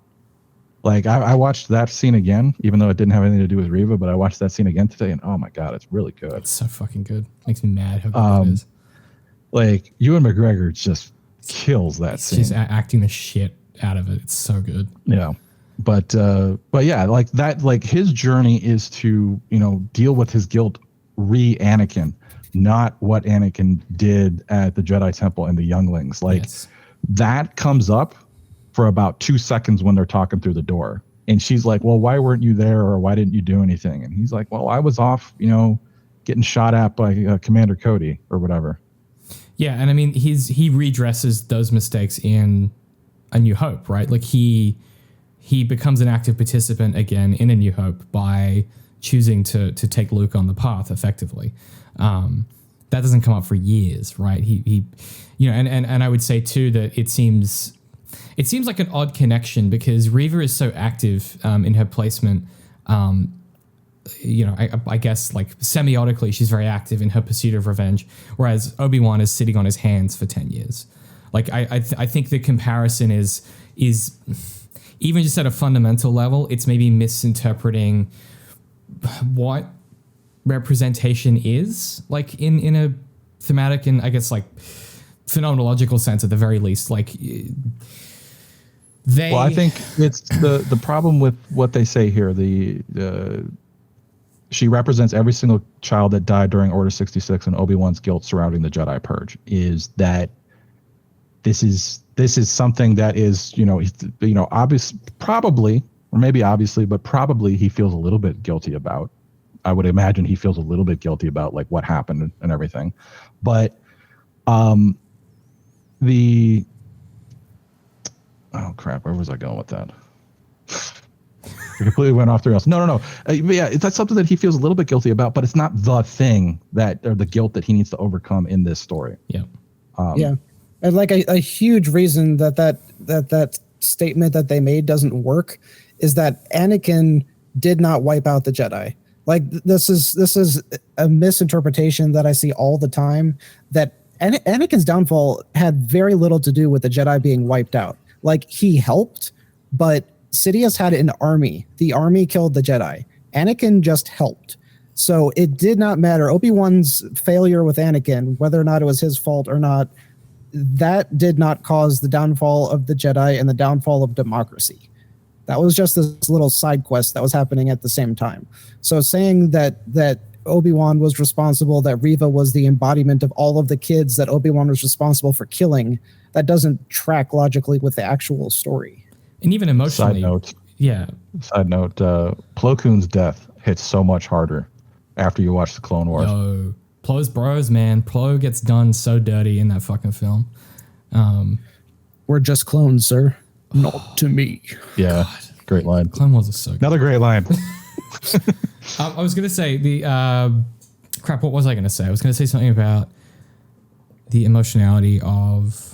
Like I watched that scene again, even though it didn't have anything to do with Reva, but I watched that scene again today, and oh my god, it's really good. It's so fucking good. Makes me mad how good it is. Like Ewan McGregor just kills that scene. She's acting the shit out of it. It's so good. Yeah. But yeah, like that, like his journey is to, deal with his guilt Anakin, not what Anakin did at the Jedi Temple and the younglings. Like that comes up for about 2 seconds when they're talking through the door. And she's like, well, why weren't you there, or why didn't you do anything? And he's like, well, I was off, getting shot at by Commander Cody or whatever. Yeah. And I mean, he redresses those mistakes in A New Hope, right? Like he becomes an active participant again in A New Hope by choosing to take Luke on the path effectively. That doesn't come up for years, right? He and I would say too that it seems like an odd connection because Reva is so active in her placement. I guess like semiotically, she's very active in her pursuit of revenge, whereas Obi-Wan is sitting on his hands for 10 years. Like I think the comparison is even just at a fundamental level, it's maybe misinterpreting what representation is, like in a thematic and I guess like phenomenological sense at the very least. Like well, I think it's the problem with what they say here. She represents every single child that died during Order 66 and Obi-Wan's guilt surrounding the Jedi Purge. Is that this is something that is obvious, probably, or maybe obviously, but probably he feels a little bit guilty about. I would imagine he feels a little bit guilty about like what happened and everything, but oh crap, where was I going with that? I completely went off the rails. No. Yeah, that's something that he feels a little bit guilty about, but it's not the thing or the guilt that he needs to overcome in this story. Yeah. Yeah. And like a huge reason that statement that they made doesn't work is that Anakin did not wipe out the Jedi. Like this is a misinterpretation that I see all the time, that Anakin's downfall had very little to do with the Jedi being wiped out. Like he helped, but Sidious had an army. The army killed the Jedi. Anakin just helped. So it did not matter. Obi-Wan's failure with Anakin, whether or not it was his fault or not, that did not cause the downfall of the Jedi and the downfall of democracy. That was just this little side quest that was happening at the same time. So saying that Obi-Wan was responsible, that Reva was the embodiment of all of the kids that Obi-Wan was responsible for killing, that doesn't track logically with the actual story. And even emotionally. Side note, Plo Koon's death hits so much harder after you watch the Clone Wars. Yo, Plo's bros, man. Plo gets done so dirty in that fucking film. We're just clones, sir. Not to me. Yeah, God. Great line. Clone Wars is so good. Another great line. I was going to say crap, what was I going to say? I was going to say something about the emotionality of...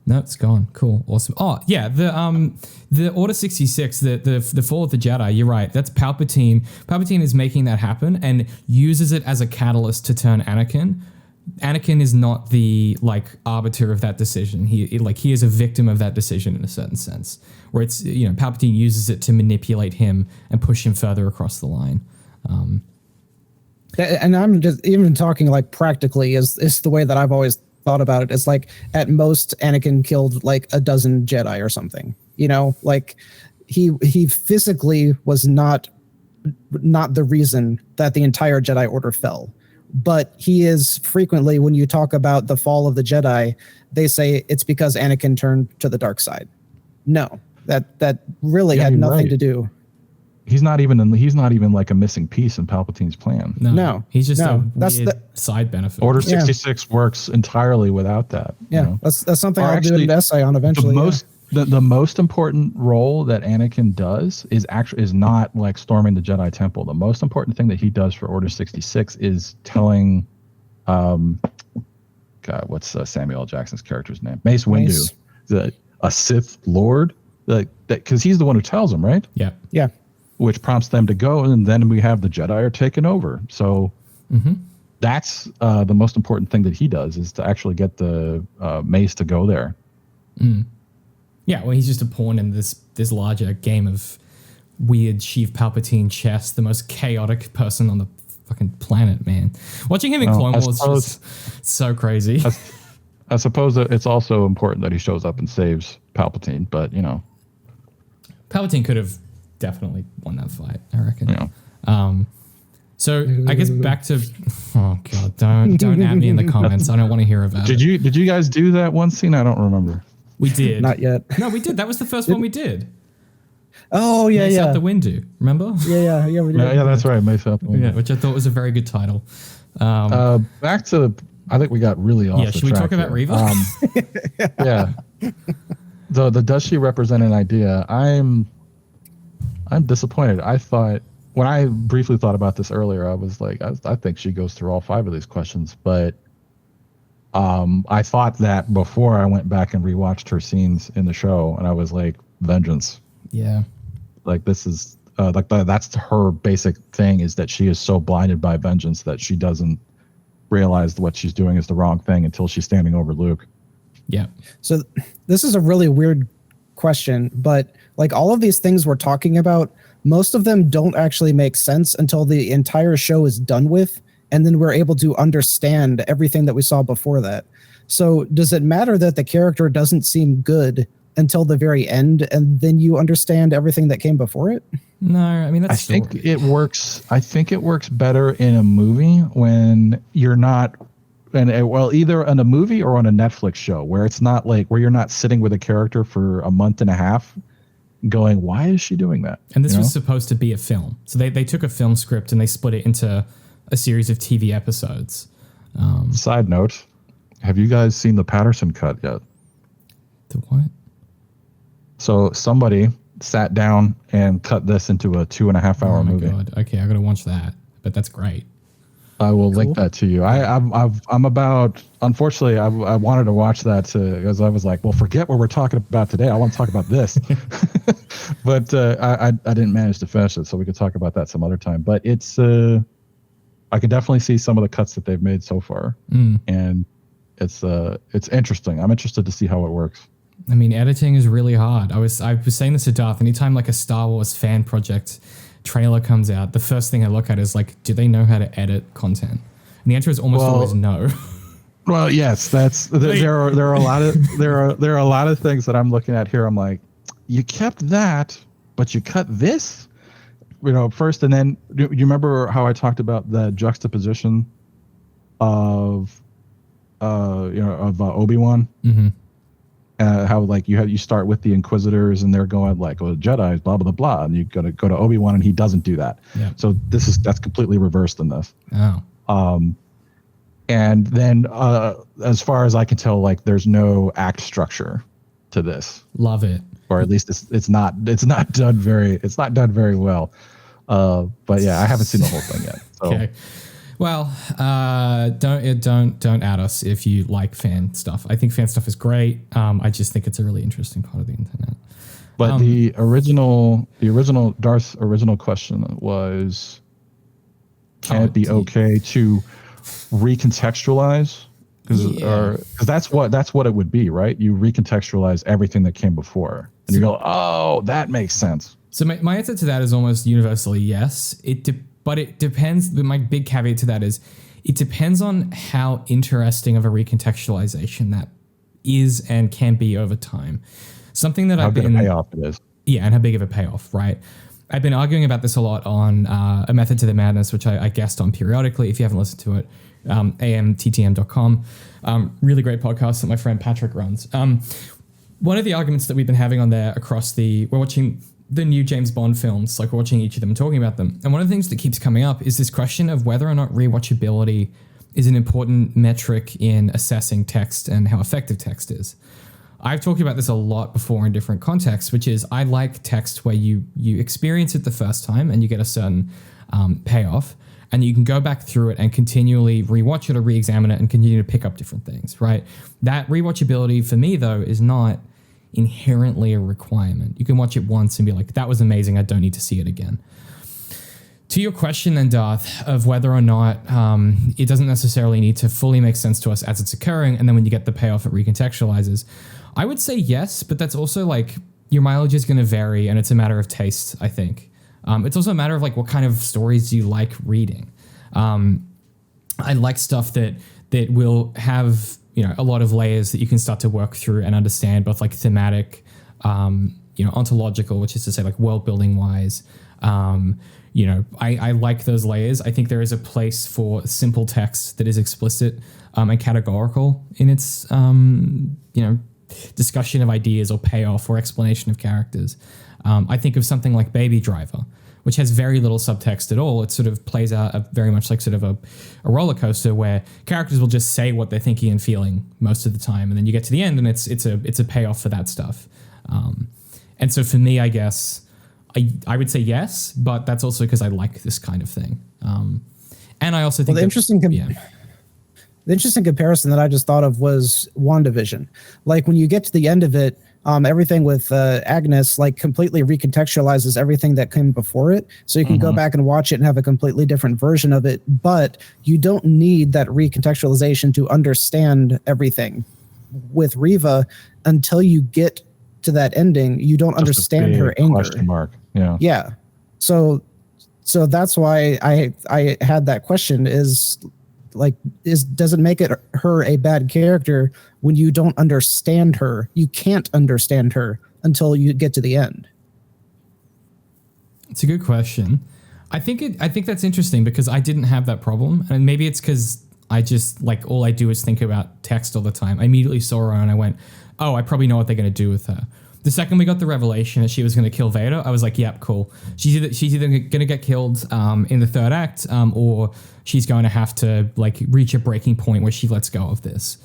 No, it's gone. Cool. Awesome. Oh, yeah. The Order 66, the Fall of the Jedi, you're right. That's Palpatine. Palpatine is making that happen and uses it as a catalyst to turn Anakin. Anakin is not the arbiter of that decision. He is a victim of that decision in a certain sense, where it's, Palpatine uses it to manipulate him and push him further across the line. And I'm just even talking like practically is the way that I've always thought about it. It's like at most Anakin killed like a dozen Jedi or something, like he physically was not the reason that the entire Jedi Order fell. But he is frequently, when you talk about the fall of the Jedi, they say it's because Anakin turned to the dark side. No, that really had nothing to do. He's not even like a missing piece in Palpatine's plan. No, he's just a weird side benefit. Order 66 works entirely without that. Yeah, that's something I'll do an essay on eventually. The most important role that Anakin does is not like storming the Jedi Temple. The most important thing that he does for Order 66 is telling, what's Samuel L. Jackson's character's name? Mace Windu, a Sith Lord, because he's the one who tells him, right? Yeah. Which prompts them to go, and then we have the Jedi are taken over. So that's the most important thing that he does, is to actually get the Mace to go there. Mm. Yeah, well, he's just a pawn in this larger game of weird Sheev Palpatine chess, the most chaotic person on the fucking planet, man. Watching him in Clone Wars is just so crazy. I suppose that it's also important that he shows up and saves Palpatine, but Palpatine could have definitely won that fight, I reckon. Yeah. So I guess back to, oh god, don't at me in the comments. I don't want to hear about it. Did you guys do that one scene? I don't remember. We did. Not yet. No, we did. That was the first one we did. Oh yeah, Mace yeah. Out the Windu, remember? Yeah. Yeah, that's right. Mace Out the Windu. Yeah, which I thought was a very good title. Back to, I think we got really off. Yeah, should we talk about Reva? Yeah. The does she represent an idea? I'm disappointed. I thought, when I briefly thought about this earlier, I was like, I think she goes through all 5 of these questions, but I thought that before I went back and rewatched her scenes in the show, and I was like, vengeance. Yeah. Like, this is that's her basic thing, is that she is so blinded by vengeance that she doesn't realize what she's doing is the wrong thing until she's standing over Luke. Yeah. So this is a really weird question, but like all of these things we're talking about, most of them don't actually make sense until the entire show is done with, and then we're able to understand everything that we saw before that. So does it matter that the character doesn't seem good until the very end, and then you understand everything that came before it? No, I mean, that's I think it works better in a movie when you're not, either in a movie or on a Netflix show, where it's not like, where you're not sitting with a character for a month and a half going, why is she doing that? And this was supposed to be a film. So they took a film script and they split it into a series of TV episodes. Side note, have you guys seen the Patterson cut yet? The what? So somebody sat down and cut this into a 2.5-hour movie. God. Okay, I gotta watch that. But that's great. I will link that to you. I'm about, unfortunately, I wanted to watch that because I was like, well, forget what we're talking about today. I want to talk about this. But I didn't manage to finish it, so we could talk about that some other time. But it's, I could definitely see some of the cuts that they've made so far. And it's interesting. I'm interested to see how it works. I mean, editing is really hard. I was saying this to Darth. Anytime like a Star Wars fan project trailer comes out, the first thing I look at is like, do they know how to edit content? And the answer is almost always no. Well, yes, there are a lot of things that I'm looking at here. I'm like, you kept that, but you cut this, first, and then you remember how I talked about the juxtaposition of Obi-Wan. Mm-hmm. How like you start with the Inquisitors and they're going like, oh, Jedi, blah blah blah, and you go to Obi-Wan and he doesn't do that. Yeah. So that's completely reversed in this. Oh. And then as far as I can tell, like there's no act structure to this. Love it. Or at least it's not done very well. But yeah, I haven't seen the whole thing yet. So. Okay. Well, don't at us if you like fan stuff. I think fan stuff is great. I just think it's a really interesting part of the internet. But the original Darth's original question was, can it be okay to recontextualize? Because that's what it would be, right? You recontextualize everything that came before, and you go, oh, that makes sense. So my answer to that is almost universally yes. But it depends. My big caveat to that is it depends on how interesting of a recontextualization that is and can be over time. Something that how big a payoff it is. Yeah, and how big of a payoff, right? I've been arguing about this a lot on A Method to the Madness, which I guest on periodically. If you haven't listened to it, amttm.com. Really great podcast that my friend Patrick runs. One of the arguments that we've been having on there we're watching the new James Bond films, like we're watching each of them and talking about them. And one of the things that keeps coming up is this question of whether or not rewatchability is an important metric in assessing text and how effective text is. I've talked about this a lot before in different contexts, which is I like text where you experience it the first time and you get a certain payoff, and you can go back through it and continually rewatch it or re-examine it and continue to pick up different things, right? That rewatchability for me, though, is not inherently a requirement. You can watch it once and be like, that was amazing, I don't need to see it again. To your question then, Darth, of whether or not it doesn't necessarily need to fully make sense to us as it's occurring, and then when you get the payoff, it recontextualizes. I would say yes, but that's also like your mileage is going to vary, and it's a matter of taste, I think. It's also a matter of like what kind of stories do you like reading. I like stuff that will have, a lot of layers that you can start to work through and understand, both like thematic, ontological, which is to say like world building wise. I like those layers. I think there is a place for simple text that is explicit and categorical in its, discussion of ideas or payoff or explanation of characters. I think of something like Baby Driver, which has very little subtext at all. It sort of plays out very much like sort of a roller coaster where characters will just say what they're thinking and feeling most of the time, and then you get to the end and it's a payoff for that stuff. And so for me, I guess I would say yes, but that's also because I like this kind of thing. And I also think the interesting comparison that I just thought of was WandaVision. Like when you get to the end of it, everything with Agnes like completely recontextualizes everything that came before it. So you can go back and watch it and have a completely different version of it, but you don't need that recontextualization to understand everything. With Reva, until you get to that ending, you don't understand her anger. Question mark. Yeah. Yeah. So that's why I had that question does it make her a bad character when you don't understand her? You can't understand her until you get to the end. It's a good question. I think that's interesting because I didn't have that problem, and maybe it's because I just like all I do is think about text all the time. I immediately saw her and I went, "Oh, I probably know what they're going to do with her." The second we got the revelation that she was going to kill Vader, I was like, "Yep, cool. She's either going to get killed in the third act, or she's going to have to like reach a breaking point where she lets go of this."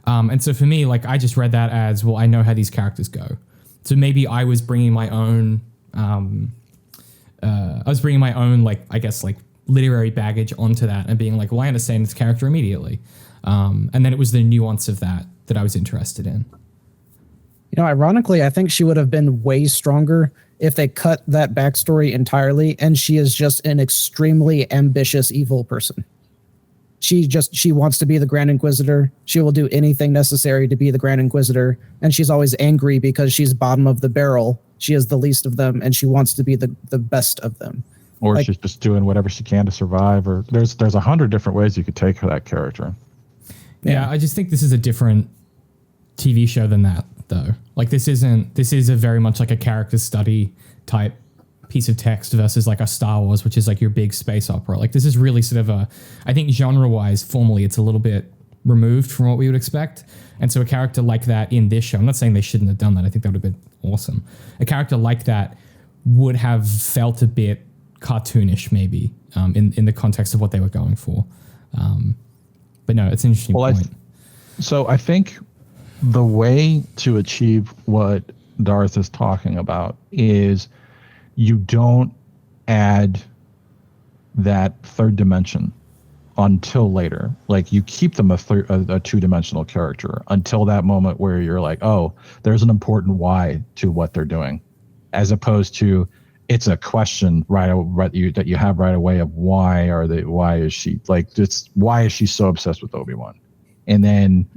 And so for me, like I just read that as, well, I know how these characters go. So maybe I was bringing my own, like I guess like literary baggage onto that and being like, well, I understand this character immediately. And then it was the nuance of that I was interested in. Ironically, I think she would have been way stronger if they cut that backstory entirely, and she is just an extremely ambitious evil person. She wants to be the Grand Inquisitor. She will do anything necessary to be the Grand Inquisitor, and she's always angry because she's bottom of the barrel. She is the least of them, and she wants to be the best of them. Or she's just doing whatever she can to survive. Or there's 100 different ways you could take that character. Yeah, I just think this is a different TV show than that, though. Like this is a very much like a character study type piece of text versus like a Star Wars, which is like your big space opera. Like this is really sort of I think genre-wise, formally, it's a little bit removed from what we would expect. And so a character like that in this show, I'm not saying they shouldn't have done that. I think that would have been awesome. A character like that would have felt a bit cartoonish, maybe, in the context of what they were going for. But no, it's an interesting point. So I think the way to achieve what Darth is talking about is you don't add that third dimension until later. Like you keep them a two-dimensional character until that moment where you're like, oh, there's an important why to what they're doing, as opposed to it's a question that you have right away of why is she so obsessed with Obi-Wan, and then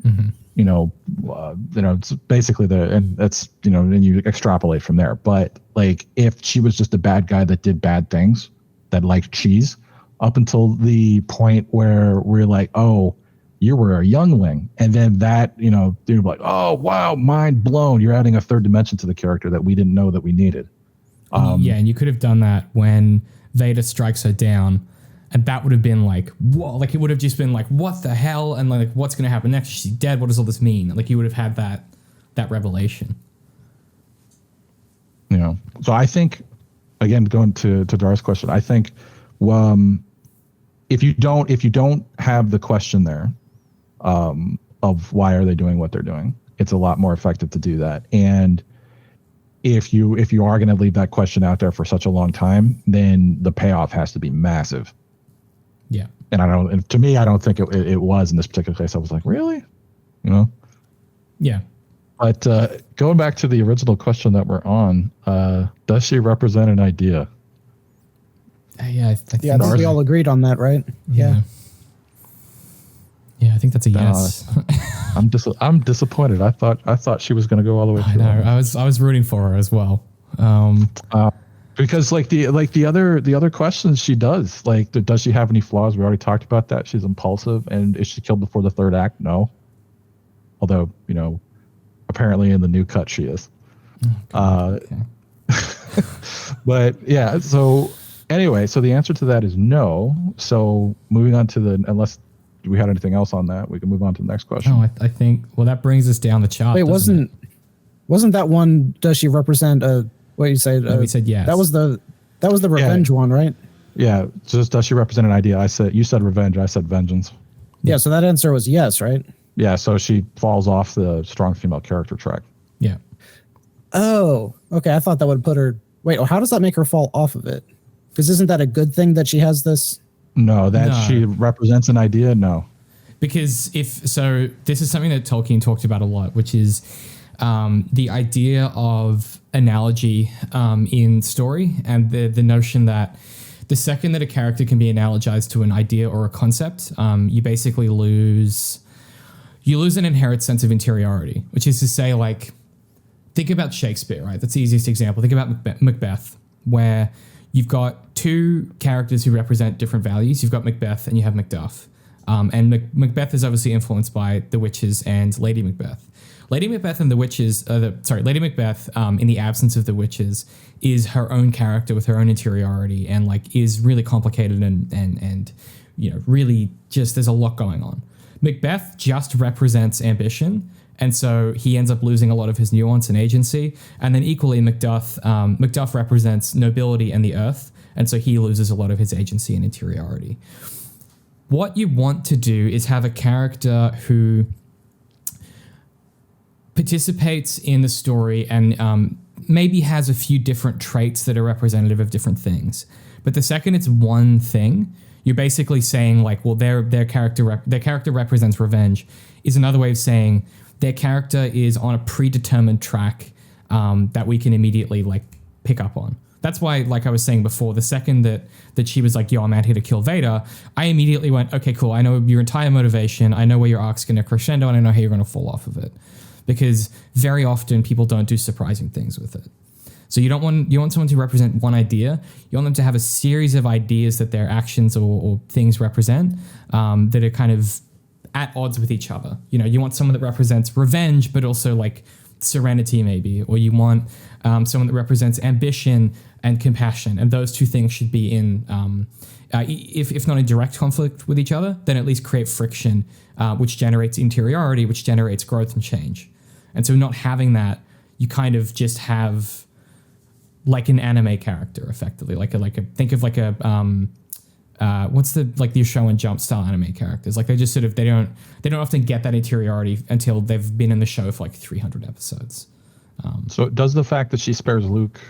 it's basically and that's and you extrapolate from there. But like if she was just a bad guy that did bad things, that liked cheese, up until the point where we're like, oh, you were a youngling, and then that they're like, oh wow, mind blown, you're adding a third dimension to the character that we didn't know that we needed. And you could have done that when Vader strikes her down, and that would have been like, whoa, like it would have just been like, what the hell, and like what's going to happen next? She's dead. What does all this mean? Like you would have had that revelation. So I think, again, going to Darth's question, I think if you don't have the question there of why are they doing what they're doing, it's a lot more effective to do that. And if you are going to leave that question out there for such a long time, then the payoff has to be massive. Yeah. And to me, I don't think it was in this particular case. I was like, really? Yeah. But going back to the original question that we're on, does she represent an idea? Yeah, I think we all agreed on that, right? Yeah. Yeah, I think that's a yes. I'm disappointed. I thought she was going to go all the way through. I know. I was rooting for her as well. Because the other questions she does, like, does she have any flaws? We already talked about that. She's impulsive, and is she killed before the third act? No. Although, apparently in the new cut she is. Okay. But yeah, so anyway, so the answer to that is no. So moving on to unless we had anything else on that, we can move on to the next question. No, I think, well, that brings us down the chart. Wait, wasn't that one, does she represent what you said? We said yes. That was the revenge one, right? Yeah. Just does she represent an idea? You said revenge. I said vengeance. Yeah. So that answer was yes, right? Yeah. So she falls off the strong female character track. Yeah. Oh, okay. I thought that would put her. Wait, how does that make her fall off of it? Because isn't that a good thing that she has this? No, she represents an idea. No. Because this is something that Tolkien talked about a lot, which is the idea of analogy in story, and the notion that the second that a character can be analogized to an idea or a concept, you basically lose an inherent sense of interiority, which is to say, like, think about Shakespeare, right? That's the easiest example. Think about Macbeth, where you've got two characters who represent different values. You've got Macbeth and you have Macduff. And Macbeth is obviously influenced by the witches and Lady Macbeth. Lady Macbeth and the witches, Lady Macbeth, in the absence of the witches, is her own character with her own interiority, and like is really complicated and really just, there's a lot going on. Macbeth just represents ambition, and so he ends up losing a lot of his nuance and agency. And then equally, Macduff represents nobility and the earth, and so he loses a lot of his agency and interiority. What you want to do is have a character who participates in the story and maybe has a few different traits that are representative of different things. But the second it's one thing, you're basically saying, like, well, their character represents revenge, is another way of saying their character is on a predetermined track that we can immediately like pick up on. That's why, like I was saying before, the second that she was like, yo, I'm out here to kill Vader, I immediately went, okay, cool. I know your entire motivation. I know where your arc's going to crescendo, and I know how you're going to fall off of it. Because very often people don't do surprising things with it. So you want someone to represent one idea. You want them to have a series of ideas that their actions or things represent that are kind of at odds with each other. You want someone that represents revenge, but also like serenity maybe, or you want someone that represents ambition and compassion, and those two things should be in, if not in direct conflict with each other, then at least create friction, which generates interiority, which generates growth and change. And so not having that, you kind of just have like an anime character, effectively, think of like a what's the show and jump style anime characters, like they just sort of they don't often get that interiority until they've been in the show for like 300 episodes. So does the fact that she spares Luke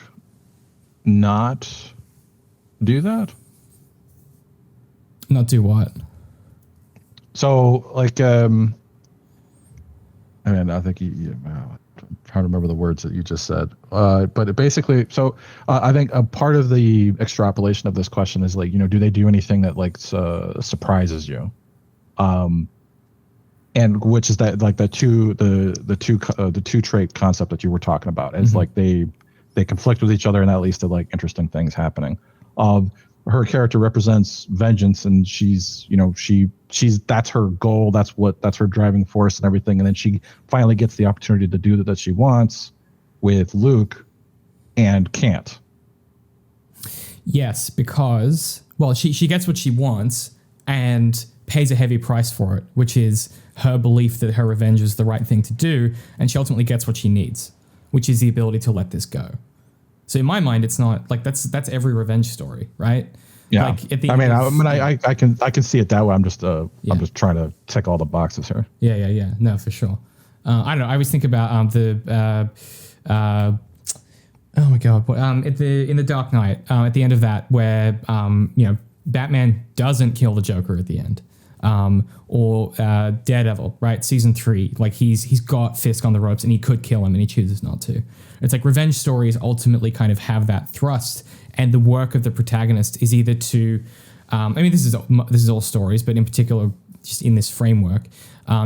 not do that? Not do what? So like I think I'm trying to remember the words that you just said, but it basically, so I think a part of the extrapolation of this question is like, do they do anything that like surprises you, and which is that like the two trait concept that you were talking about is like they conflict with each other, and that leads to like interesting things happening. Her character represents vengeance, and she's that's her goal, that's her driving force and everything, and then she finally gets the opportunity to do that she wants with Luke and can't. Yes, because she gets what she wants and pays a heavy price for it, which is her belief that her revenge is the right thing to do, and she ultimately gets what she needs, which is the ability to let this go. So in my mind, it's not like that's every revenge story, right? Yeah. Like at the I can see it that way. I'm just trying to tick all the boxes here. Yeah. No, for sure. I don't know. I always think about oh my god, in the Dark Knight, at the end of that, where Batman doesn't kill the Joker at the end. Or Daredevil, right? Season 3, like he's got Fisk on the ropes and he could kill him and he chooses not to. It's like revenge stories ultimately kind of have that thrust, and the work of the protagonist is either to, this is all stories, but in particular, just in this framework,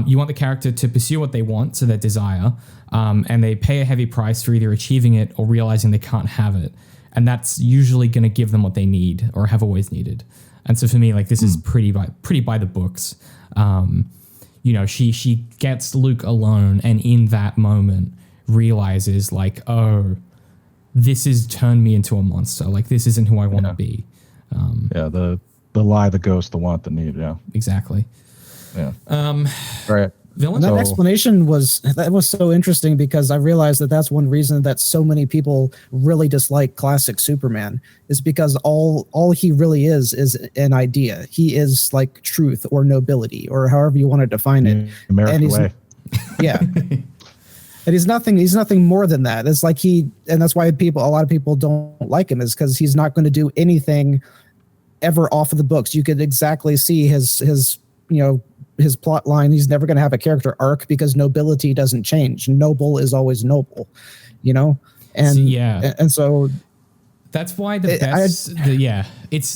you want the character to pursue what they want, so their desire, and they pay a heavy price for either achieving it or realizing they can't have it. and that's usually going to give them what they need or have always needed. And so for me, like, this is pretty by the books. You know, she gets Luke alone, and in that moment realizes, like, oh, this has turned me into a monster. Like, this isn't who I want to be. The lie, the ghost, the want, the need. Yeah, exactly. Yeah. Right. Villain? That explanation was so interesting, because I realized that that's one reason that so many people really dislike classic Superman, is because all he really is an idea. He is like truth or nobility or however you want to define it. American way. Yeah. And he's nothing more than that. It's like and that's why a lot of people don't like him, is because he's not going to do anything ever off of the books. You could exactly see his his plot line. He's never going to have a character arc, because nobility doesn't change. Noble is always noble, and and so that's why it's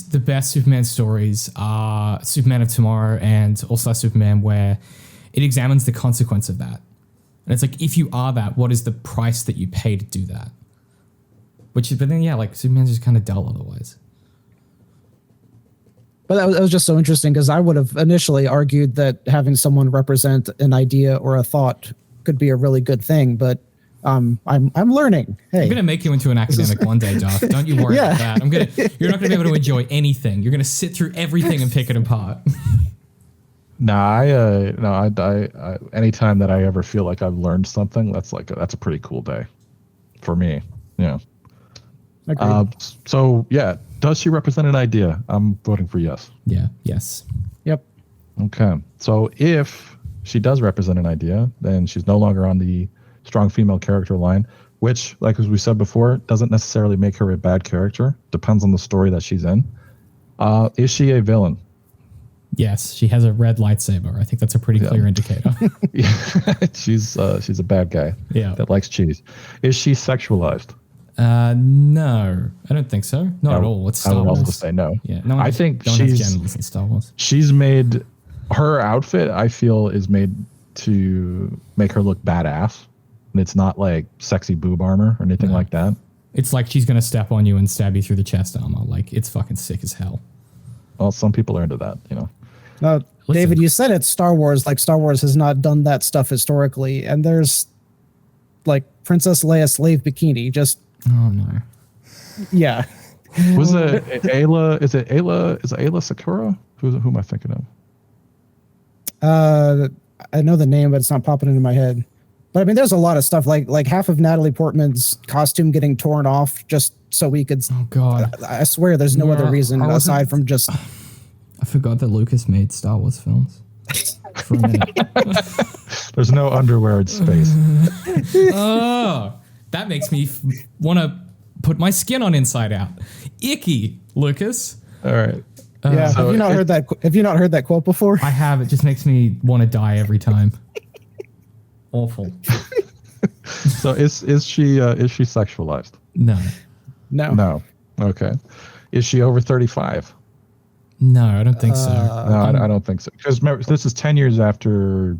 the best Superman stories are Superman of Tomorrow and All Star Superman, where it examines the consequence of that. And it's like, if you are that, what is the price that you pay to do that? But then like, Superman's just kind of dull otherwise. But that was just so interesting, because I would have initially argued that having someone represent an idea or a thought could be a really good thing. But I'm learning. Hey, I'm gonna make you into an academic one day, Darth. Don't you worry about that. You're not gonna be able to enjoy anything. You're gonna sit through everything and pick it apart. I anytime that I ever feel like I've learned something, that's a pretty cool day for me. Yeah. So yeah. Does she represent an idea? I'm voting for yes. Yeah. Yes. Yep. Okay. So if she does represent an idea, then she's no longer on the strong female character line, which, like as we said before, doesn't necessarily make her a bad character. Depends on the story that she's in. Is she a villain? Yes. She has a red lightsaber. I think that's a pretty clear indicator. She's a bad guy. Yeah. That likes cheese. Is she sexualized? No, I don't think so. Not at all. It's Star Wars. I would also say no. Yeah, I think she's genitals in Star Wars. She's made her outfit, I feel, is made to make her look badass, and it's not like sexy boob armor or anything like that. It's like she's gonna step on you and stab you through the chest armor. Like, it's fucking sick as hell. Well, some people are into that, Listen, David, you said it's Star Wars. Like, Star Wars has not done that stuff historically, and there's like Princess Leia slave bikini. Just oh no. Yeah. Was it Ayla? Is it Ayla Sakura? Who am I thinking of? I know the name, but it's not popping into my head. But I mean, there's a lot of stuff like half of Natalie Portman's costume getting torn off just so we could. Oh God! I swear, there's no other reason aside from just. I forgot that Lucas made Star Wars films. For a minute. There's no underwear in space. Oh, that makes me want to put my skin on Inside Out. Icky, Lucas. All right. Yeah. So have you not heard that quote before? I have. It just makes me want to die every time. Awful. So is she sexualized? No. Okay. Is she over 35? No, I don't think so. I don't think so. Because remember, this is 10 years after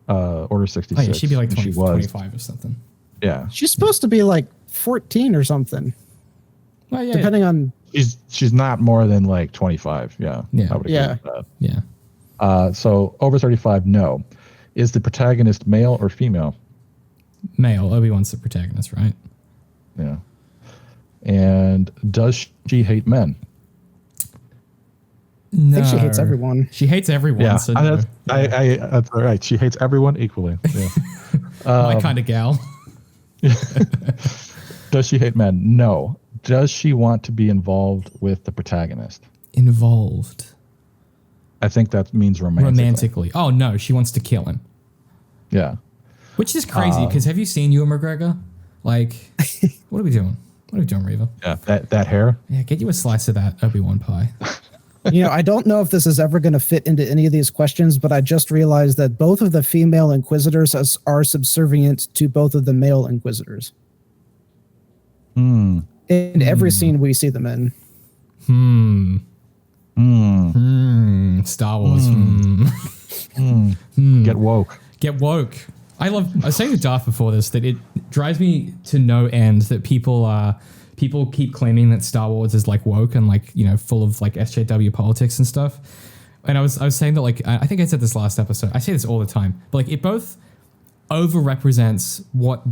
Order 66. Oh, yeah, she'd be like 25 or something. Yeah. She's supposed to be like 14 or something. Well, yeah. Depending on. She's not more than like 25. Yeah. Yeah. I would agree with that. Yeah. So over 35, no. Is the protagonist male or female? Male. Obi-Wan's the protagonist, right? Yeah. And does she hate men? No. I think she hates everyone. She hates everyone. Yeah, so no. that's all right. She hates everyone equally. Yeah. My kind of gal. Does she hate men? No. Does she want to be involved with the protagonist? Involved. I think that means romantically. Oh, no. She wants to kill him. Yeah. Which is crazy, because have you seen Ewan McGregor? Like, what are we doing? What are we doing, Reva? Yeah, that hair. Yeah, get you a slice of that Obi-Wan pie. I don't know if this is ever going to fit into any of these questions, but I just realized that both of the female Inquisitors are subservient to both of the male Inquisitors. In every scene we see them in. Star Wars. Get woke. Get woke. I was saying to Darth before this that it drives me to no end that people people keep claiming that Star Wars is like woke and like, you know, full of like SJW politics and stuff. And I was saying that, like, I think I said this last episode. I say this all the time, but like it both overrepresents what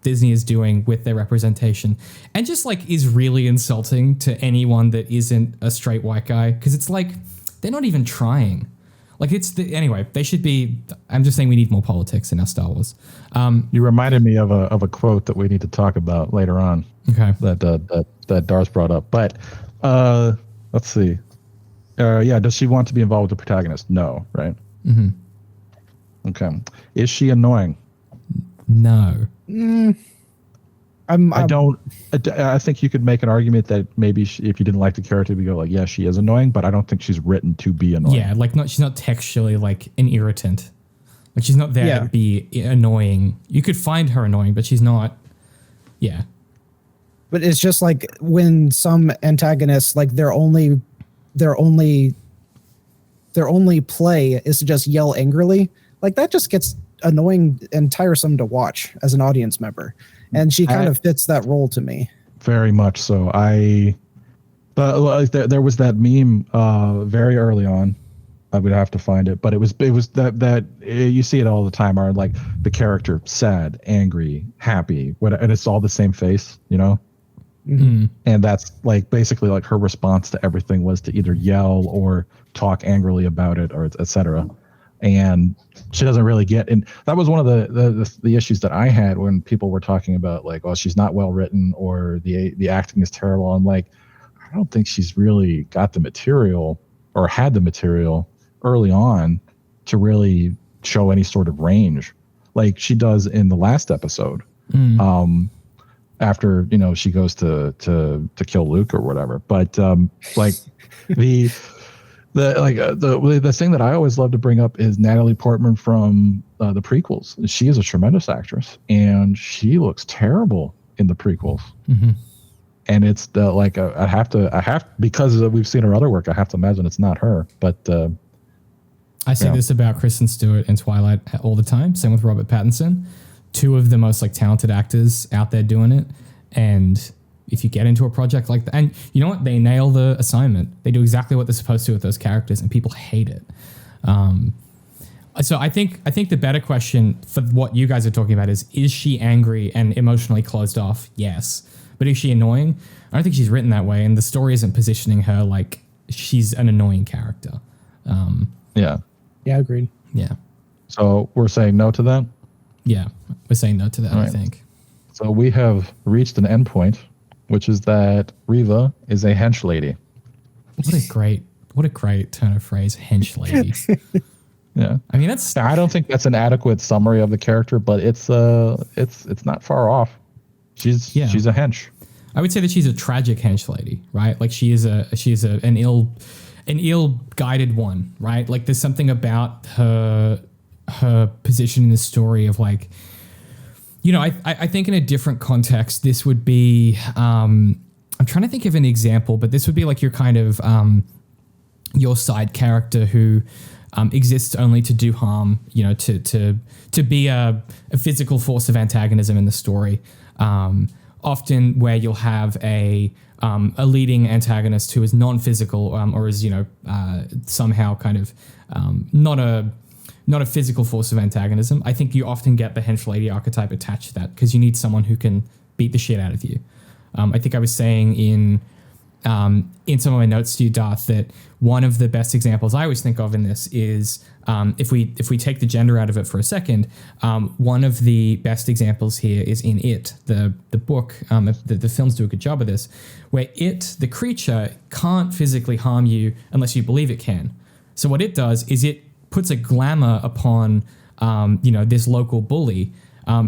Disney is doing with their representation and just like is really insulting to anyone that isn't a straight white guy. Cause it's like, they're not even trying. Like anyway, they should be. I'm just saying we need more politics in our Star Wars. You reminded me of a quote that we need to talk about later on. Okay. That Darth brought up. But let's see. Yeah, does she want to be involved with the protagonist? No, right? Mm-hmm. Okay. Is she annoying? No. I think you could make an argument that maybe if you didn't like the character, you go like, yeah, she is annoying, but I don't think she's written to be annoying. Yeah, like she's not textually like an irritant. Like she's not there to be annoying. You could find her annoying, but she's not. Yeah. But it's just like when some antagonists, like their only play is to just yell angrily. Like that just gets annoying and tiresome to watch as an audience member. And she kind of fits that role to me. Very much so. There was that meme very early on. I would have to find it, but it was that you see it all the time. Are like the character sad, angry, happy, and it's all the same face, you know. Mm-hmm. And that's like basically like her response to everything was to either yell or talk angrily about it, or etc. And she doesn't really get, and that was one of the issues that I had when people were talking about like, oh, she's not well written or the acting is terrible. I'm like, I don't think she's really got the material or had the material early on to really show any sort of range like she does in the last episode. After, you know, she goes to kill Luke or whatever. But like the thing that I always love to bring up is Natalie Portman from the prequels. She is a tremendous actress, and she looks terrible in the prequels. Mm-hmm. And it's I have because we've seen her other work. I have to imagine it's not her. But I say this about Kristen Stewart in Twilight all the time. Same with Robert Pattinson. Two of the most like talented actors out there doing it. And if you get into a project like that, and you know what, they nail the assignment. They do exactly what they're supposed to with those characters, and people hate it. So I think the better question for what you guys are talking about is she angry and emotionally closed off? Yes. But is she annoying? I don't think she's written that way, and the story isn't positioning her like she's an annoying character. Yeah, agreed. Yeah. So we're saying no to that? Yeah, we're saying no to that, right. I think. So we have reached an endpoint, which is that Reva is a hench lady. What a great turn of phrase, hench lady. Yeah. I mean, I don't think that's an adequate summary of the character, but it's not far off. She's a hench. I would say that she's a tragic hench lady, right? Like she's an ill-guided one, right? Like there's something about her position in the story of like, you know, I think in a different context, this would be, I'm trying to think of an example, but this would be like your kind of, your side character who exists only to do harm, you know, to be a physical force of antagonism in the story. Often where you'll have a leading antagonist who is non-physical or is, you know, somehow kind of not a physical force of antagonism. I think you often get the hench lady archetype attached to that because you need someone who can beat the shit out of you. I think I was saying in some of my notes to you, Darth, that one of the best examples I always think of in this is if we take the gender out of it for a second, one of the best examples here is in It, the book. The films do a good job of this, where It, the creature, can't physically harm you unless you believe it can. So what it does is it puts a glamour upon this local bully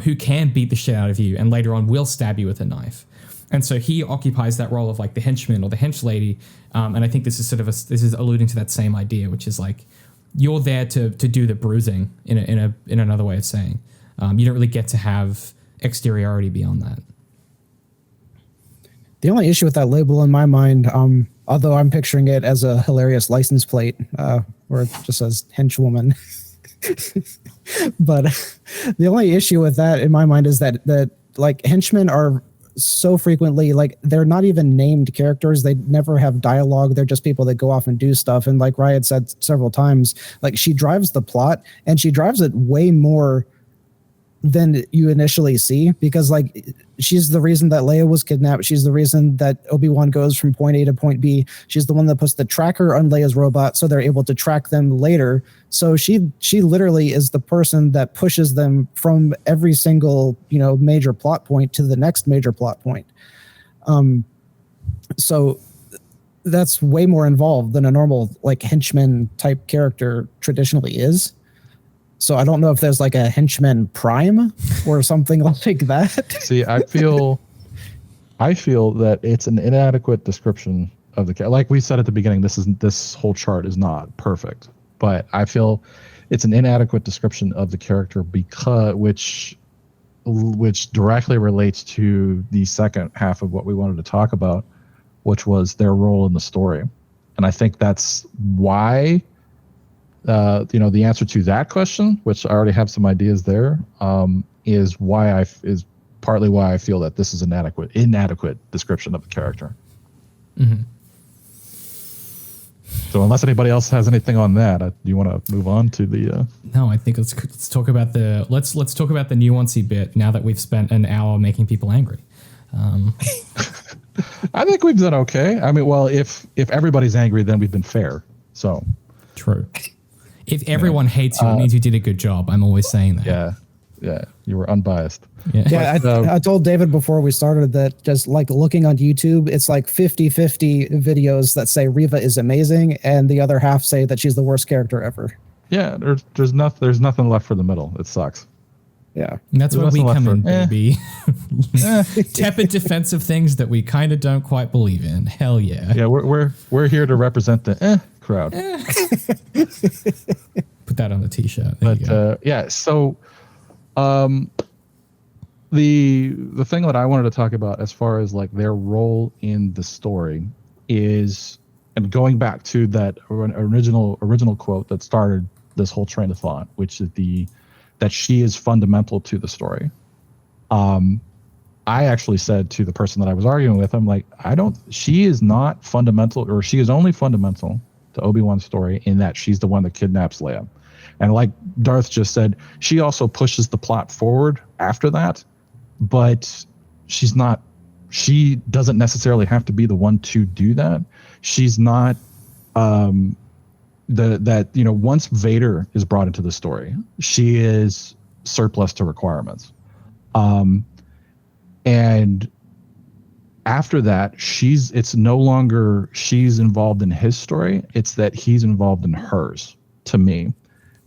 who can beat the shit out of you and later on will stab you with a knife. And so he occupies that role of like the henchman or the hench lady. And I think this is alluding to that same idea, which is like you're there to do the bruising in another way of saying. You don't really get to have exteriority beyond that. The only issue with that label in my mind, although I'm picturing it as a hilarious license plate, where it just says henchwoman. But the only issue with that in my mind is that like henchmen are so frequently, like they're not even named characters. They never have dialogue. They're just people that go off and do stuff. And like Rye had said several times, like she drives the plot, and she drives it way more than you initially see, because like she's the reason that Leia was kidnapped. She's the reason that Obi-Wan goes from point A to point B. She's the one that puts the tracker on Leia's robot so they're able to track them later. So she literally is the person that pushes them from every single, major plot point to the next major plot point. So that's way more involved than a normal like henchman type character traditionally is. So I don't know if there's like a henchman prime or something like that. See, I feel that it's an inadequate description of the, like we said at the beginning, this whole chart is not perfect, but I feel it's an inadequate description of the character because which directly relates to the second half of what we wanted to talk about, which was their role in the story. And I think that's why the answer to that question, which I already have some ideas there, is partly why I feel that this is inadequate description of the character. Mm-hmm. So unless anybody else has anything on that, do you want to move on to the? No, I think let's talk about the let's talk about the nuancy bit now that we've spent an hour making people angry. I think we've done okay. I mean, well, if everybody's angry, then we've been fair. So true. If everyone hates you, it means you did a good job. I'm always saying that. Yeah, you were unbiased. Yeah, I told David before we started that just like looking on YouTube, it's like 50-50 videos that say Reva is amazing, and the other half say that she's the worst character ever. Yeah, there's nothing left for the middle. It sucks. Yeah, and that's where we come in, baby. Tepid defensive things that we kind of don't quite believe in. Hell yeah. Yeah, we're here to represent the crowd. Put that on the t-shirt. Yeah, so the thing that I wanted to talk about as far as like their role in the story is, and going back to that original quote that started this whole train of thought, which is that she is fundamental to the story. I actually said to the person that I was arguing with, I'm like, she is not fundamental, or she is only fundamental to Obi-Wan's story in that she's the one that kidnaps Leia. And like Darth just said, she also pushes the plot forward after that, but she doesn't necessarily have to be the one to do that. She's not once Vader is brought into the story, she is surplus to requirements. And after that, it's no longer she's involved in his story, it's that he's involved in hers, to me,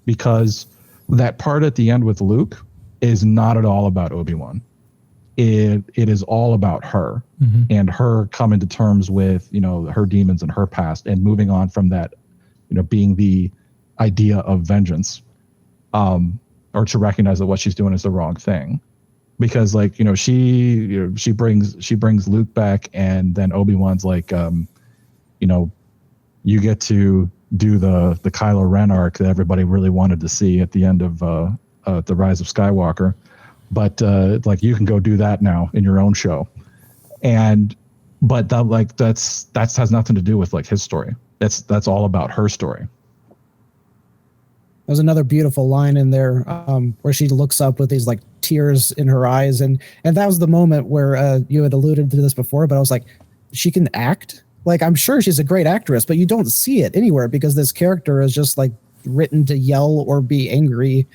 because that part at the end with Luke is not at all about Obi-Wan. It is all about her, mm-hmm. and her coming to terms with, her demons and her past, and moving on from that, being the idea of vengeance, or to recognize that what she's doing is the wrong thing. Because she brings Luke back, and then Obi-Wan's like, you get to do the Kylo Ren arc that everybody really wanted to see at the end of the Rise of Skywalker, but you can go do that now in your own show, but that has nothing to do with like his story. That's all about her story. There's another beautiful line in there where she looks up with these like tears in her eyes, and that was the moment where you had alluded to this before, but I was like, she can act. Like, I'm sure she's a great actress, but you don't see it anywhere because this character is just like written to yell or be angrily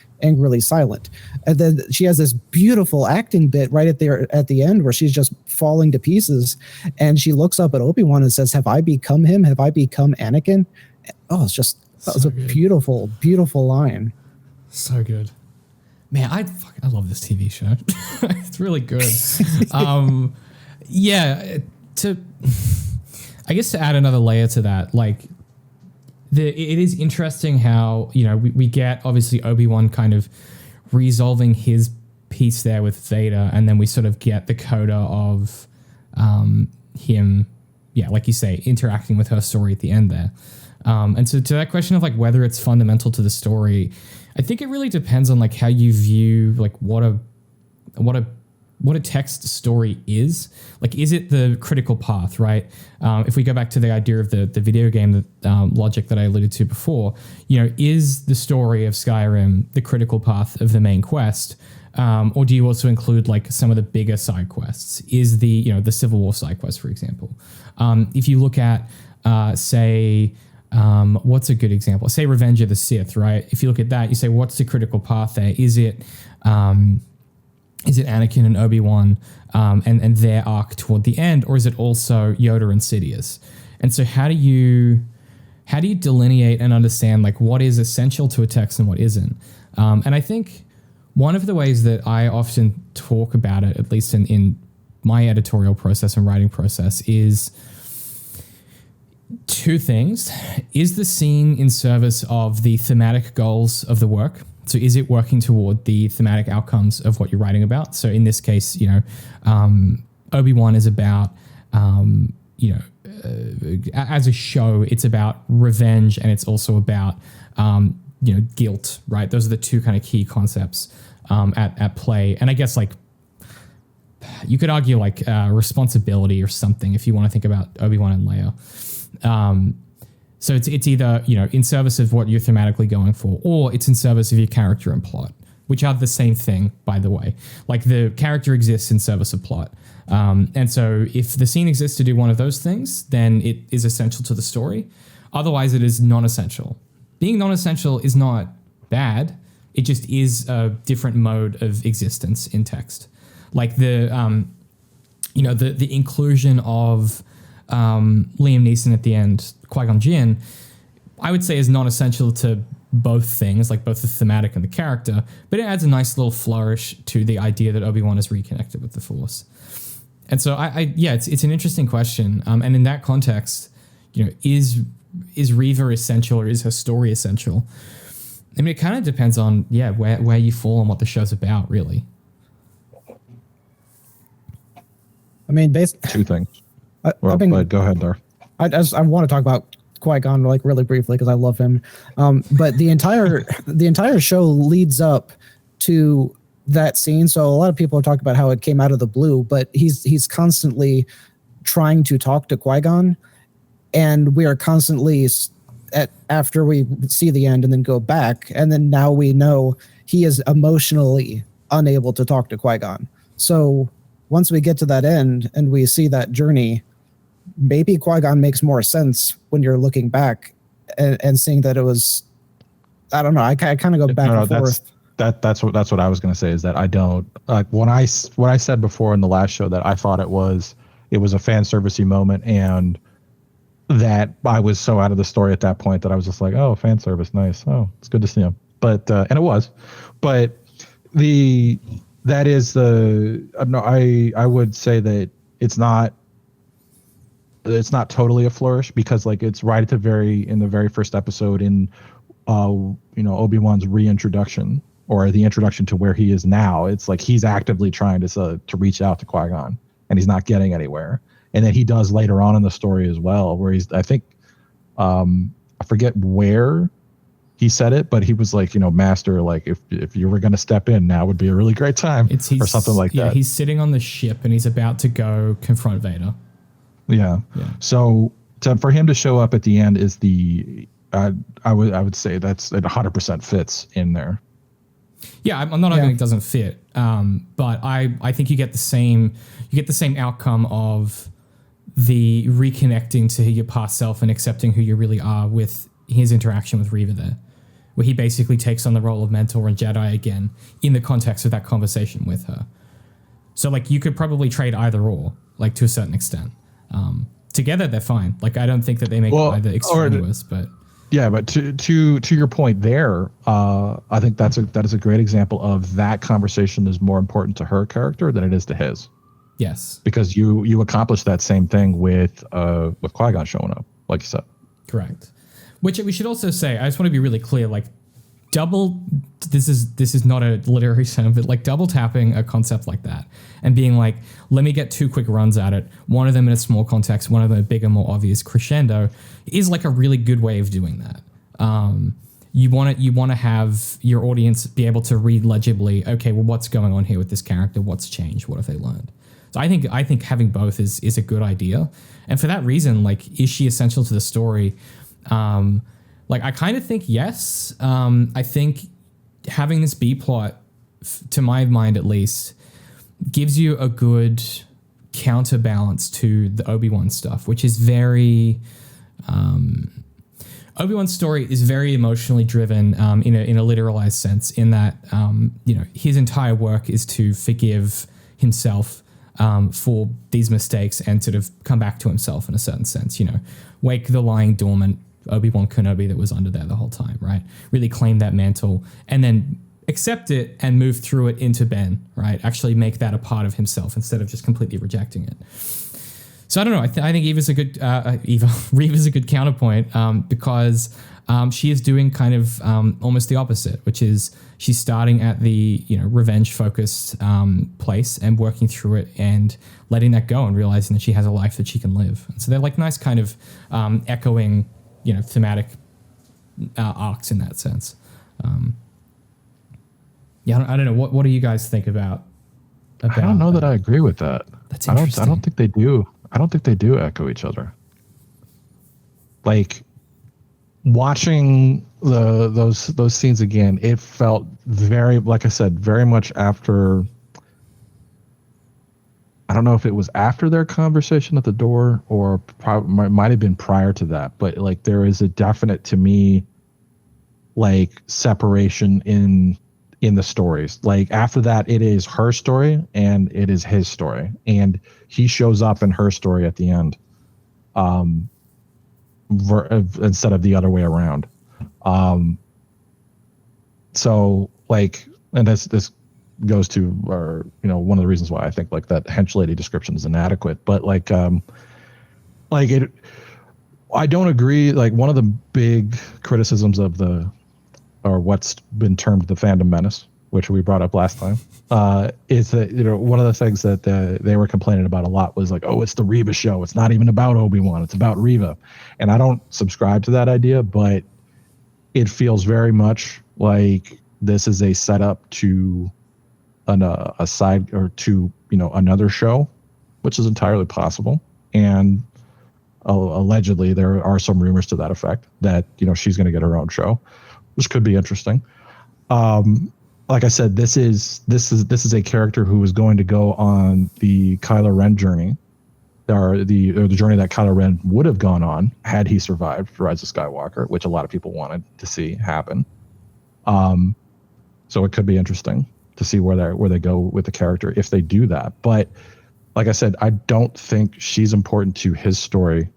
silent. And then she has this beautiful acting bit right at the end where she's just falling to pieces, and she looks up at Obi-Wan and says, "Have I become him? Have I become Anakin?" Oh, it's just that was a beautiful, beautiful line. So good. Man, I love this TV show. It's really good. I guess to add another layer to that, like it is interesting how, we get obviously Obi-Wan kind of resolving his piece there with Vader, and then we sort of get the coda of him, like you say, interacting with her story at the end there. And so to that question of like whether it's fundamental to the story, I think it really depends on like how you view like what a what a text story is. Like, is it the critical path, right? If we go back to the idea of the video game logic that I alluded to before, is the story of Skyrim the critical path of the main quest? Or do you also include like some of the bigger side quests? Is the Civil War side quest, for example? If you look at, say, what's a good example? Say Revenge of the Sith, right? If you look at that, you say, what's the critical path there? Is it Anakin and Obi-Wan and their arc toward the end, or is it also Yoda and Sidious? And so how do you delineate and understand like what is essential to a text and what isn't? And I think one of the ways that I often talk about it, at least in my editorial process and writing process, is two things. Is the scene in service of the thematic goals of the work? So is it working toward the thematic outcomes of what you're writing about? So in this case, Obi-Wan is about, as a show, it's about revenge, and it's also about, guilt, right? Those are the two kind of key concepts at play. And I guess like you could argue like responsibility or something if you want to think about Obi-Wan and Leia. So it's either, in service of what you're thematically going for, or it's in service of your character and plot, which are the same thing, by the way. Like the character exists in service of plot. And so if the scene exists to do one of those things, then it is essential to the story. Otherwise, it is non-essential. Being non-essential is not bad. It just is a different mode of existence in text. Like the inclusion of Liam Neeson at the end, Qui-Gon Jinn, I would say is non-essential to both things, like both the thematic and the character, but it adds a nice little flourish to the idea that Obi-Wan is reconnected with the Force. And so it's an interesting question. And in that context, is Reva essential, or is her story essential? I mean, it kind of depends on, where you fall and what the show's about, really. I mean, two things. Go ahead, Dar. I want to talk about Qui-Gon like really briefly because I love him. But the entire show leads up to that scene. So a lot of people are talking about how it came out of the blue, but he's constantly trying to talk to Qui-Gon, and we are constantly after we see the end and then go back, and then now we know he is emotionally unable to talk to Qui-Gon. So once we get to that end and we see that journey, maybe Qui-Gon makes more sense when you're looking back and seeing that it was, I don't know. I kind of go back and forth. That's what I was going to say, is that I don't like what I said before in the last show, that I thought it was a fan servicey moment, and that I was so out of the story at that point that I was just like, oh, fan service, nice. Oh, it's good to see him. But and it was, but I would say that it's not totally a flourish, because like it's right at in the very first episode in Obi-Wan's reintroduction, or the introduction to where he is now. It's like he's actively trying to reach out to Qui-Gon, and he's not getting anywhere. And then he does later on in the story as well, where I think I forget where he said it, but he was like, Master, like if you were going to step in, now would be a really great time, or something like that. Yeah, he's sitting on the ship and he's about to go confront Vader. Yeah. So for him to show up at the end is I would say that's it 100% fits in there. Yeah, I'm not arguing it doesn't fit, but I think you get the same outcome of the reconnecting to your past self and accepting who you really are with his interaction with Reva there, where he basically takes on the role of mentor and Jedi again in the context of that conversation with her. So like you could probably trade either or, like to a certain extent. Together they're fine. Like I don't think that they make either extraneous, but yeah, but to your point there, I think that is a great example of that conversation is more important to her character than it is to his. Yes, because you accomplish that same thing with Qui-Gon showing up, like you said. Correct. Which we should also say, I just want to be really clear, like this is not a literary term, but like double tapping a concept like that and being like, let me get two quick runs at it, one of them in a small context, one of them a bigger, more obvious crescendo, is like a really good way of doing that. you want to have your audience be able to read legibly, okay, well, what's going on here with this character? What's changed? What have they learned? So I think having both is a good idea. And for that reason, like, is she essential to the story? Like, I kind of think yes. I think having this B plot, to my mind at least, gives you a good counterbalance to the Obi-Wan stuff, which is very... Obi-Wan's story is very emotionally driven in a literalized sense, in that his entire work is to forgive himself for these mistakes and sort of come back to himself in a certain sense, wake the lying dormant Obi-Wan Kenobi that was under there the whole time, right? Really claim that mantle and then accept it and move through it into Ben, right? Actually make that a part of himself instead of just completely rejecting it. So I don't know. I think Reva's a good counterpoint because she is doing kind of almost the opposite, which is she's starting at the revenge focused place and working through it and letting that go and realizing that she has a life that she can live. And so they're like nice kind of echoing thematic arcs in that sense. I don't know. What do you guys think about I don't know that I agree with that. That's interesting. I don't think they do. I don't think they do echo each other. Like, watching those scenes again, it felt very, like I said, very much after. I don't know if it was after their conversation at the door or might have been prior to that, but like there is a definite, to me, like separation in the stories. Like after that, it is her story and it is his story, and he shows up in her story at the end, instead of the other way around. So like, and this goes to one of the reasons why I think like that hench lady description is inadequate, but like it, I don't agree. Like one of the big criticisms of what's been termed the fandom menace, which we brought up last time, is that one of the things that they were complaining about a lot was like, oh, it's the Reva show. It's not even about Obi-Wan. It's about Reva. And I don't subscribe to that idea, but it feels very much like this is a setup to a side or to another show, which is entirely possible. And allegedly there are some rumors to that effect that she's going to get her own show, which could be interesting. Like I said, this is a character who is going to go on the Kylo Ren journey, or the journey that Kylo Ren would have gone on had he survived Rise of Skywalker, which a lot of people wanted to see happen. So it could be interesting to see where they go with the character if they do that. But like I said, I don't think she's important to his story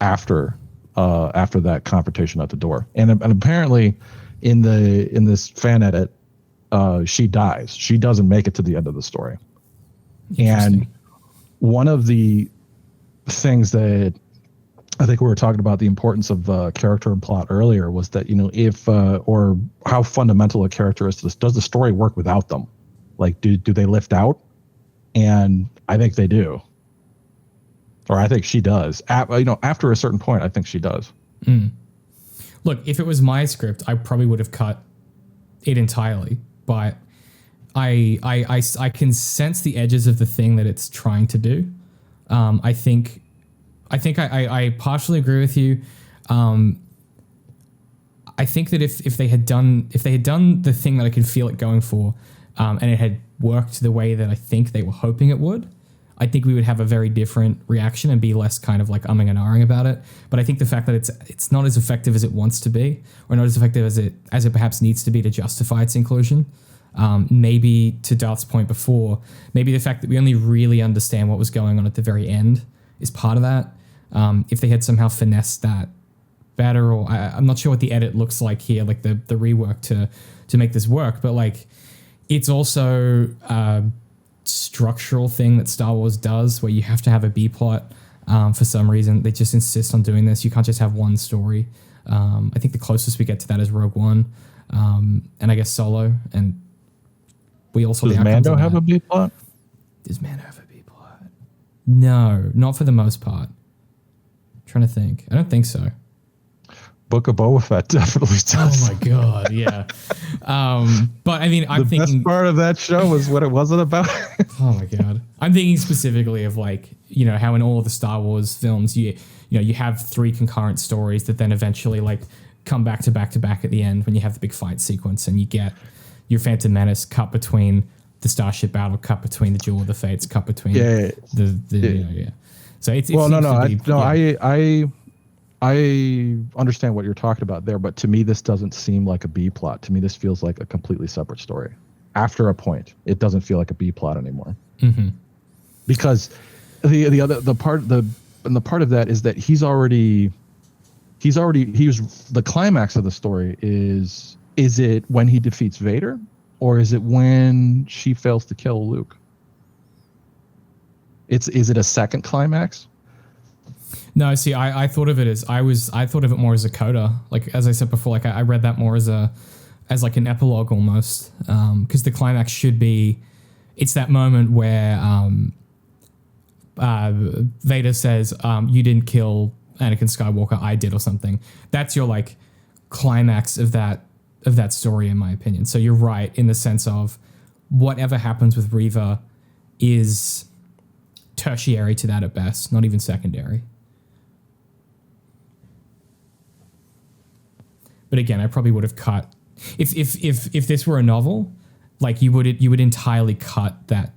after that confrontation at the door. And apparently in this fan edit, she dies. She doesn't make it to the end of the story. And one of the things that I think we were talking about, the importance of character and plot earlier, was that, if or how fundamental a character is to this. Does the story work without them? Like, do they lift out? And I think they do. Or I think she does. After a certain point, I think she does. Mm. Look, if it was my script, I probably would have cut it entirely. But I can sense the edges of the thing that it's trying to do. I think I partially agree with you. I think that if they had done the thing that I could feel it going for, and it had worked the way that I think they were hoping it would, I think we would have a very different reaction and be less kind of like umming and ahhing about it. But I think the fact that it's not as effective as it wants to be, or not as effective as it perhaps needs to be to justify its inclusion. Maybe to Darth's point before, maybe the fact that we only really understand what was going on at the very end is part of that. If they had somehow finessed that better, or I'm not sure what the edit looks like here, like the rework to make this work, but like it's also a structural thing that Star Wars does where you have to have a B plot. For some reason, they just insist on doing this. You can't just have one story. I think the closest we get to that is Rogue One, and I guess Solo, and we also does Mando have a B plot? Does Mando have a B plot? No, not for the most part. I'm trying to think. I don't think so. Book of Boba Fett definitely does. Oh my god, yeah. But I mean, I'm the thinking best part of that show was what it wasn't about. oh my god, I'm thinking specifically of like, you know, how in all of the Star Wars films, you know, you have 3 concurrent stories that then eventually like come back to back to back at the end when you have the big fight sequence, and you get your Phantom Menace cut between the Starship battle, cut between the Duel of the Fates, cut between the you know, yeah. So it's well, I understand what you're talking about there, but to me, this doesn't seem like a B plot. To me, this feels like a completely separate story. After a point, it doesn't feel like a B plot anymore. Mm-hmm. Because the part of that is that he was the climax of the story is it when he defeats Vader, or is it when she fails to kill Luke? Is it a second climax? No, see, I thought of it as I thought of it more as a coda. Like as I said before, like I read that more as like an epilogue almost, because the climax should be, it's that moment where Vader says, "You didn't kill Anakin Skywalker, I did," or something. That's your like climax of that story, in my opinion. So you're right in the sense of whatever happens with Reva is tertiary to that at best, not even secondary. But again, I probably would have cut if this were a novel, like you would entirely cut that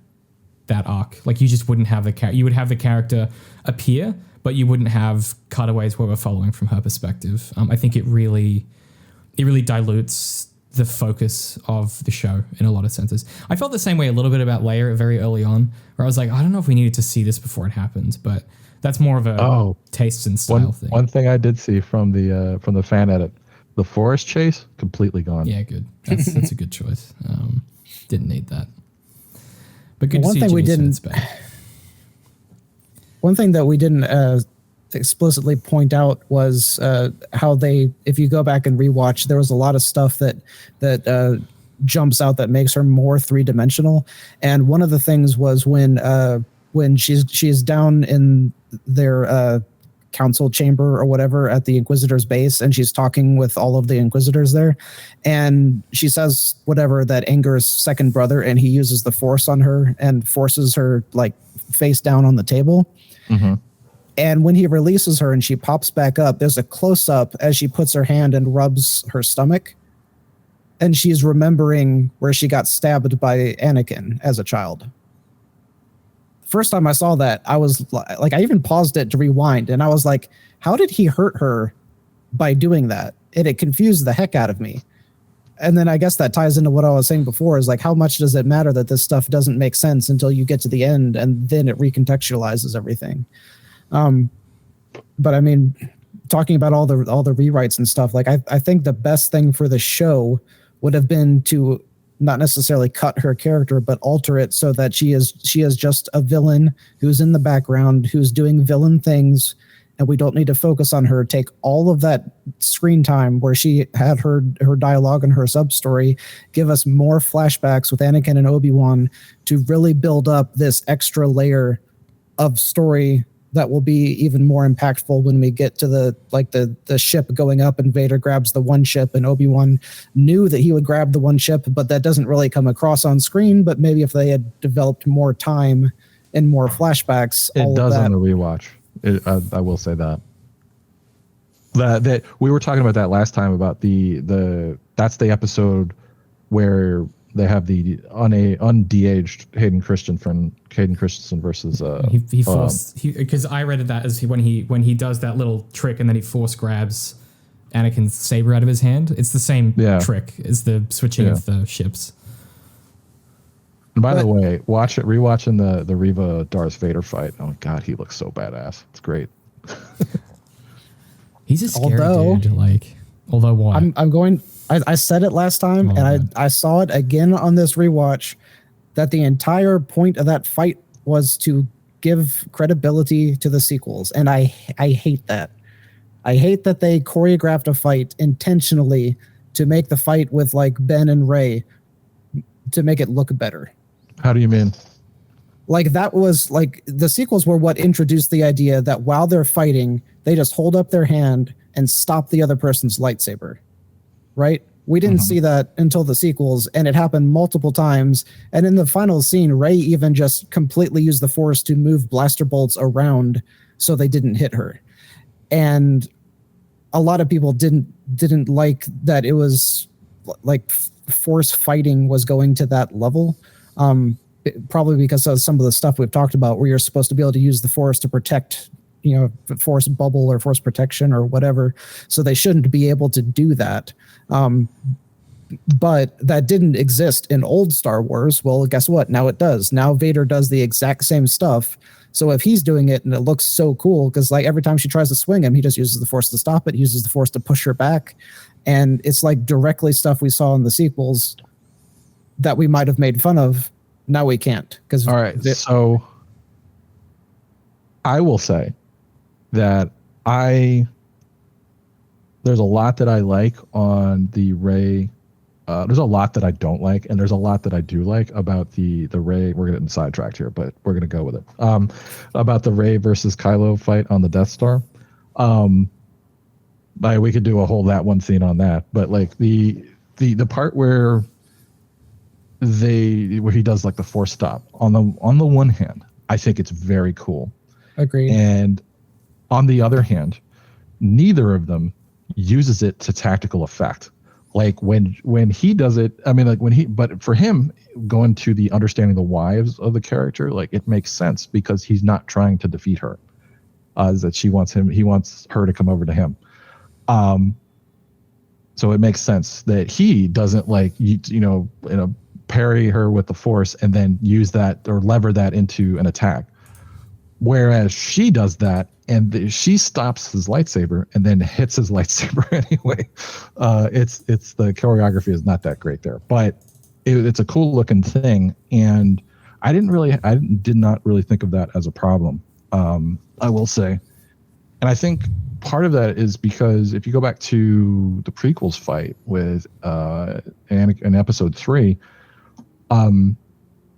arc. Like you just wouldn't have you would have the character appear, but you wouldn't have cutaways where we're following from her perspective. I think it really dilutes the focus of the show in a lot of senses. I felt the same way a little bit about Leia very early on, where I was like, I don't know if we needed to see this before it happens, but that's more of a taste and style thing. One thing I did see from the fan edit, the forest chase completely gone. Yeah, good. That's a good choice. Didn't need that. But good one to see thing we Jimmy didn't. Smith's back. One thing that we didn't explicitly point out was how if you go back and rewatch, there was a lot of stuff that jumps out that makes her more 3-dimensional. And one of the things was when she's down in their council chamber or whatever at the Inquisitor's base, and she's talking with all of the Inquisitors there, and she says whatever that Anger's second brother, and he uses the Force on her and forces her like face down on the table. Mm-hmm. And when he releases her and she pops back up, there's a close-up as she puts her hand and rubs her stomach, and she's remembering where she got stabbed by Anakin as a child. First time I saw that, I was like, I even paused it to rewind, and I was like, how did he hurt her by doing that? And it confused the heck out of me. And then I guess that ties into what I was saying before, is like, how much does it matter that this stuff doesn't make sense until you get to the end, and then it recontextualizes everything. But I mean, talking about all the rewrites and stuff, like I think the best thing for the show would have been to not necessarily cut her character, but alter it so that she is just a villain who's in the background, who's doing villain things, and we don't need to focus on her. Take all of that screen time where she had her dialogue and her sub-story, give us more flashbacks with Anakin and Obi-Wan to really build up this extra layer of story that will be even more impactful when we get to the ship going up and Vader grabs the one ship, and Obi-Wan knew that he would grab the one ship, but that doesn't really come across on screen. But maybe if they had developed more time and more flashbacks, it does on a rewatch. I will say that we were talking about that last time about that's the episode where they have the unde-aged Hayden Christensen versus he forced because I read that as when he does that little trick and then he force grabs Anakin's saber out of his hand. It's the same trick as the switching of the ships. And by the way, rewatching the Reva Darth Vader fight. Oh God, he looks so badass. It's great. He's a scary dude. Like, although what? I'm going. I said it last time, and I saw it again on this rewatch, that the entire point of that fight was to give credibility to the sequels, and I hate that. I hate that they choreographed a fight intentionally to make the fight with like Ben and Rey to make it look better. How do you mean? Like that was like the sequels were what introduced the idea that while they're fighting, they just hold up their hand and stop the other person's lightsaber, right? We didn't see that until the sequels, and it happened multiple times. And in the final scene, Rey even just completely used the Force to move blaster bolts around so they didn't hit her. And a lot of people didn't like that it was like Force fighting was going to that level. Probably because of some of the stuff we've talked about, where you're supposed to be able to use the Force to protect, Force bubble or Force protection or whatever. So they shouldn't be able to do that. But that didn't exist in old Star Wars. Well, guess what? Now it does. Now Vader does the exact same stuff. So if he's doing it and it looks so cool, because like every time she tries to swing him, he just uses the Force to stop it. He uses the Force to push her back. And it's like directly stuff we saw in the sequels that we might have made fun of. Now we can't. All right. So I will say that there's a lot that I like on the Rey. There's a lot that I don't like, and there's a lot that I do like about the Rey. We're getting sidetracked here, but we're gonna go with it. About the Rey versus Kylo fight on the Death Star. We could do a whole that one scene on that, but like the part where he does like the Force stop on the one hand, I think it's very cool. Agreed. And on the other hand, neither of them uses it to tactical effect. Like when he does it, I mean, like but for him, going to the understanding the whys of the character, like it makes sense because he's not trying to defeat her. Is that he wants her to come over to him. So it makes sense that he doesn't like parry her with the Force and then use that or lever that into an attack. Whereas she does that and she stops his lightsaber and then hits his lightsaber anyway. It's the choreography is not that great there, but it's a cool looking thing. And I did not really think of that as a problem. I will say. And I think part of that is because if you go back to the prequels fight with in episode 3,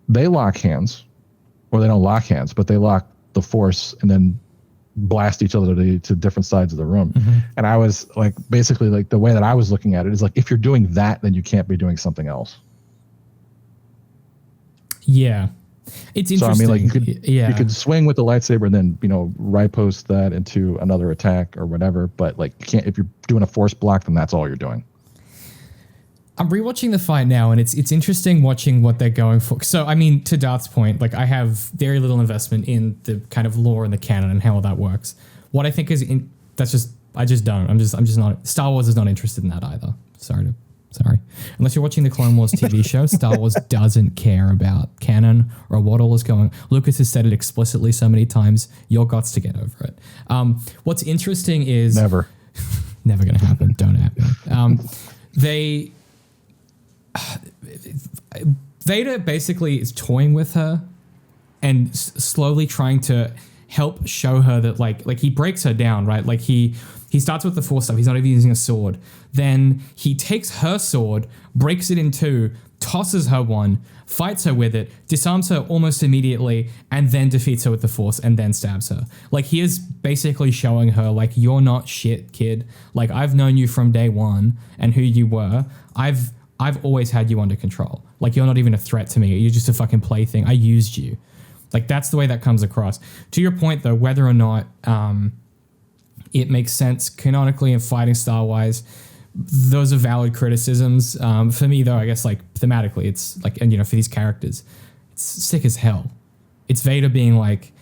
they lock hands, or they don't lock hands, but they lock the Force and then blast each other to different sides of the room. Mm-hmm. And I was like, basically like the way that I was looking at it is like, if you're doing that, then you can't be doing something else. Yeah. It's interesting. So I mean, like you could swing with the lightsaber and then, riposte that into another attack or whatever. But like, you can't, if you're doing a Force block, then that's all you're doing. I'm rewatching the fight now, and it's interesting watching what they're going for. So, I mean, to Darth's point, like I have very little investment in the kind of lore and the canon and how all that works. What I think is I just don't. I'm just not. Star Wars is not interested in that either. Sorry. Unless you're watching the Clone Wars TV show, Star Wars doesn't care about canon or what all is going. Lucas has said it explicitly so many times. Your gots to get over it. What's interesting is never going to happen. Don't happen. Vader basically is toying with her and slowly trying to help show her that like he breaks her down, right? Like he starts with the Force stuff. He's not even using a sword. Then he takes her sword, breaks it in two, tosses her one, fights her with it, disarms her almost immediately, and then defeats her with the Force and then stabs her. Like he is basically showing her like, you're not shit, kid. Like I've known you from day one and who you were. I've always had you under control. Like you're not even a threat to me. You're just a fucking plaything. I used you. Like that's the way that comes across. To your point though, whether or not it makes sense canonically and fighting style wise, those are valid criticisms. For me though, I guess like thematically, it's like, and for these characters, it's sick as hell. It's Vader being like,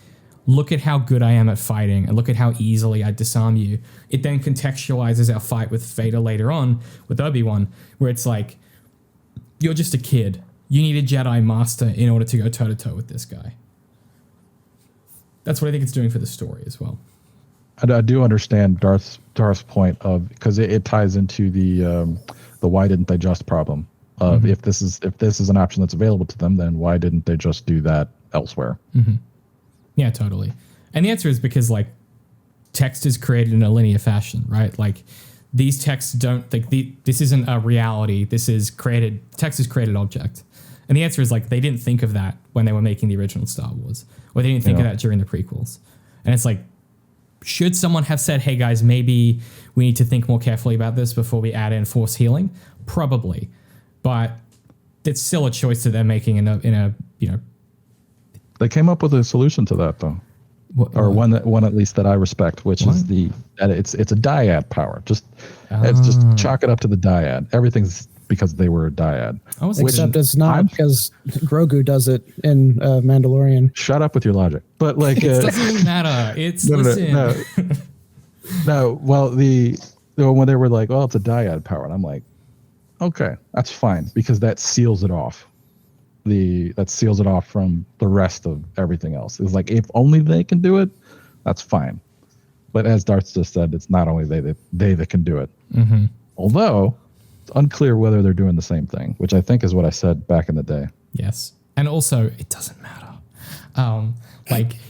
look at how good I am at fighting and look at how easily I disarm you. It then contextualizes our fight with Vader later on with Obi-Wan, where it's like, you're just a kid. You need a Jedi master in order to go toe-to-toe with this guy. That's what I think it's doing for the story as well. I do understand Darth's point of, because it ties into the why didn't they just problem of mm-hmm. if this is an option that's available to them, then why didn't they just do that elsewhere? Mm-hmm. Yeah, totally. And the answer is because like text is created in a linear fashion, right? Like these texts don't like this isn't a reality. Text is created object. And the answer is like they didn't think of that when they were making the original Star Wars, or they didn't think of that during the prequels. And it's like, should someone have said, hey guys, maybe we need to think more carefully about this before we add in force healing? Probably. But it's still a choice that they're making in a They came up with a solution to that though. One at least that I respect, which is that it's a dyad power. It's just chalk it up to the dyad. Everything's because they were a dyad. Except it's not because Grogu does it in Mandalorian. Shut up with your logic. But like, it doesn't really matter. It's no. Well, when they were like, "Oh, it's a dyad power," and I'm like, "Okay, that's fine," because that seals it off. That seals it off from the rest of everything else. It's like if only they can do it, that's fine. But as Darth just said, it's not only they that can do it. Mm-hmm. Although it's unclear whether they're doing the same thing, which I think is what I said back in the day. Yes, and also it doesn't matter.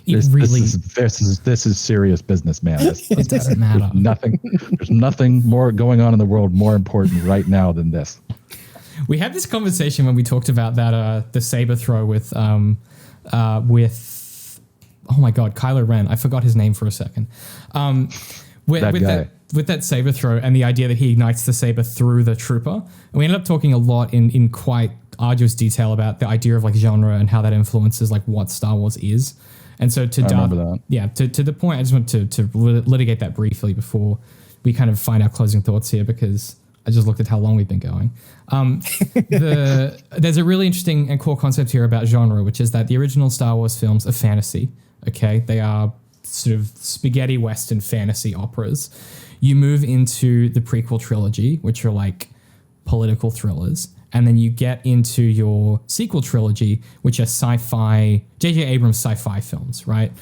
This is serious business, man. It doesn't matter. There's nothing more going on in the world more important right now than this. We had this conversation when we talked about that the saber throw with oh my god, Kylo Ren. I forgot his name for a second. With that saber throw and the idea that he ignites the saber through the trooper. And we ended up talking a lot in quite arduous detail about the idea of like genre and how that influences like what Star Wars is. And so to the point, I just want to litigate that briefly before we kind of find our closing thoughts here, because I just looked at how long we've been going. There's a really interesting and core concept here about genre, which is that the original Star Wars films are fantasy. Okay, they are sort of spaghetti Western fantasy operas. You move into the prequel trilogy, which are like political thrillers, and then you get into your sequel trilogy, which are sci-fi, J.J. Abrams sci-fi films, right?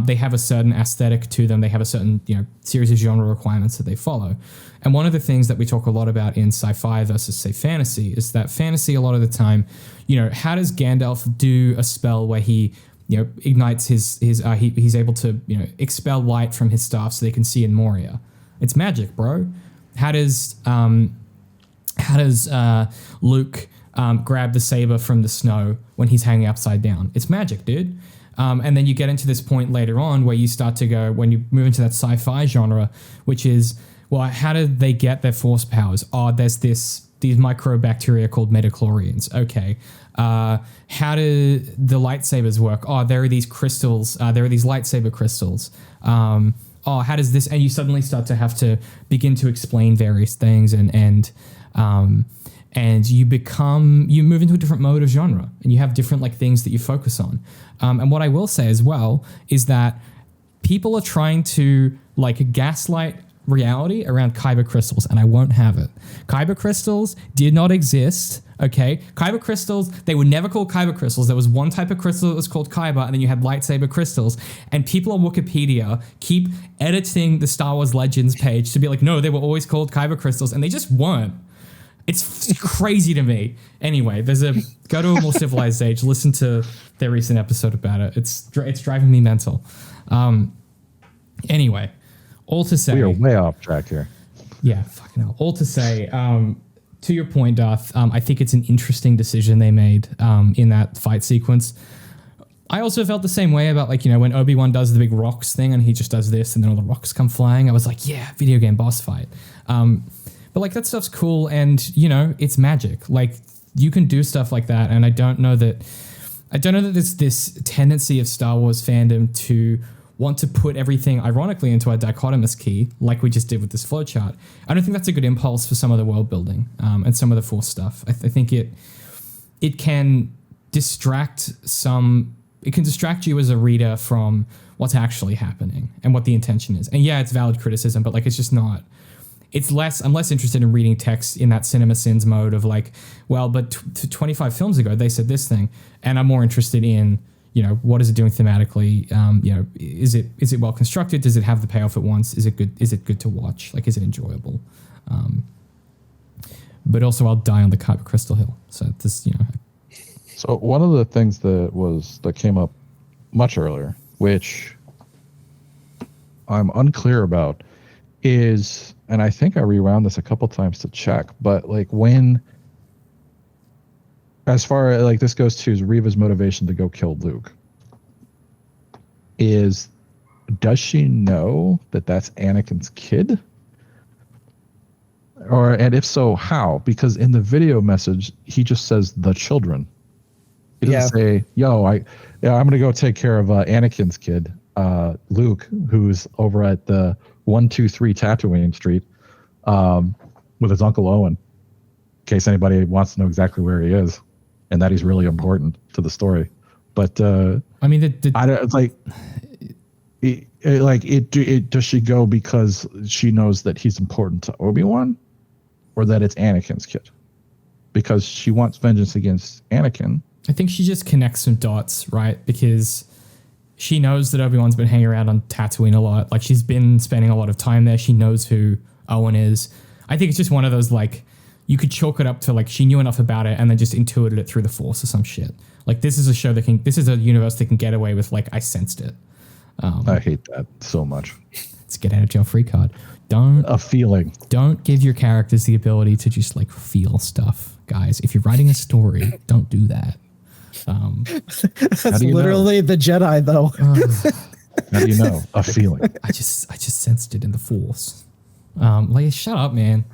They have a certain aesthetic to them. They have a certain series of genre requirements that they follow. And one of the things that we talk a lot about in sci-fi versus, say, fantasy is that fantasy, a lot of the time, how does Gandalf do a spell where he ignites he's able to expel light from his staff so they can see in Moria? It's magic, bro. How does Luke grab the saber from the snow when he's hanging upside down? It's magic, dude. And then you get into this point later on where you start to go, when you move into that sci-fi genre, which is, well, how did they get their force powers? Oh, there's these microbacteria called metachlorians. Okay. How do the lightsabers work? Oh, there are these crystals. There are these lightsaber crystals. How does this? And you suddenly start to have to begin to explain various things and you move into a different mode of genre, and you have different like things that you focus on. And what I will say as well is that people are trying to like gaslight reality around kyber crystals, and I won't have it. Kyber crystals did not exist. Okay, kyber crystals, they were never called kyber crystals. There was one type of crystal that was called kyber, and then you had lightsaber crystals. And people on Wikipedia keep editing the Star Wars Legends page to be like, no, they were always called kyber crystals, and they just weren't. It's crazy to me. Anyway, go to a more civilized age, listen to their recent episode about it. It's driving me mental. Anyway, all to say, we are way off track here. Yeah, fucking hell. All to say, to your point, Darth, I think it's an interesting decision they made in that fight sequence. I also felt the same way about when Obi-Wan does the big rocks thing and he just does this and then all the rocks come flying. I was like, yeah, video game boss fight. But that stuff's cool, and it's magic. Like, you can do stuff like that, and I don't know that there's this tendency of Star Wars fandom to want to put everything ironically into a dichotomous key, like we just did with this flowchart. I don't think that's a good impulse for some of the world building and some of the Force stuff. I think it can distract you as a reader from what's actually happening and what the intention is. And yeah, it's valid criticism, but it's just not. I'm less interested in reading text in that CinemaSins mode of but 25 films ago they said this thing, and I'm more interested in what is it doing thematically? Is it well constructed? Does it have the payoff it wants? Is it good? Is it good to watch? Is it enjoyable? But also, I'll die on the Kyber Crystal Hill. So this, So one of the things that came up much earlier, which I'm unclear about, is, and I think I rewound this a couple times to check, but when, as far as this goes to Reva's motivation to go kill Luke, is does she know that that's Anakin's kid? And if so, how? Because in the video message, he just says the children. He doesn't say, I'm going to go take care of Anakin's kid, Luke, who's over at the 123 Tatooine Street with his Uncle Owen, in case anybody wants to know exactly where he is and that he's really important to the story. But I mean, does she go because she knows that he's important to Obi-Wan, or that it's Anakin's kid? Because she wants vengeance against Anakin. I think she just connects some dots, right? Because she knows that Obi-Wan's been hanging around on Tatooine a lot. Like, she's been spending a lot of time there. She knows who Owen is. I think it's just one of those, like, you could chalk it up to, like, she knew enough about it and then just intuited it through the Force or some shit. Like, this is a show this is a universe that can get away with, like, I sensed it. I hate that so much. It's a get out of jail free card. A feeling. Don't give your characters the ability to just, like, feel stuff, guys. If you're writing a story, don't do that. That's literally the Jedi, though. How do you know? A feeling. I just sensed it in the Force. Like, shut up, man.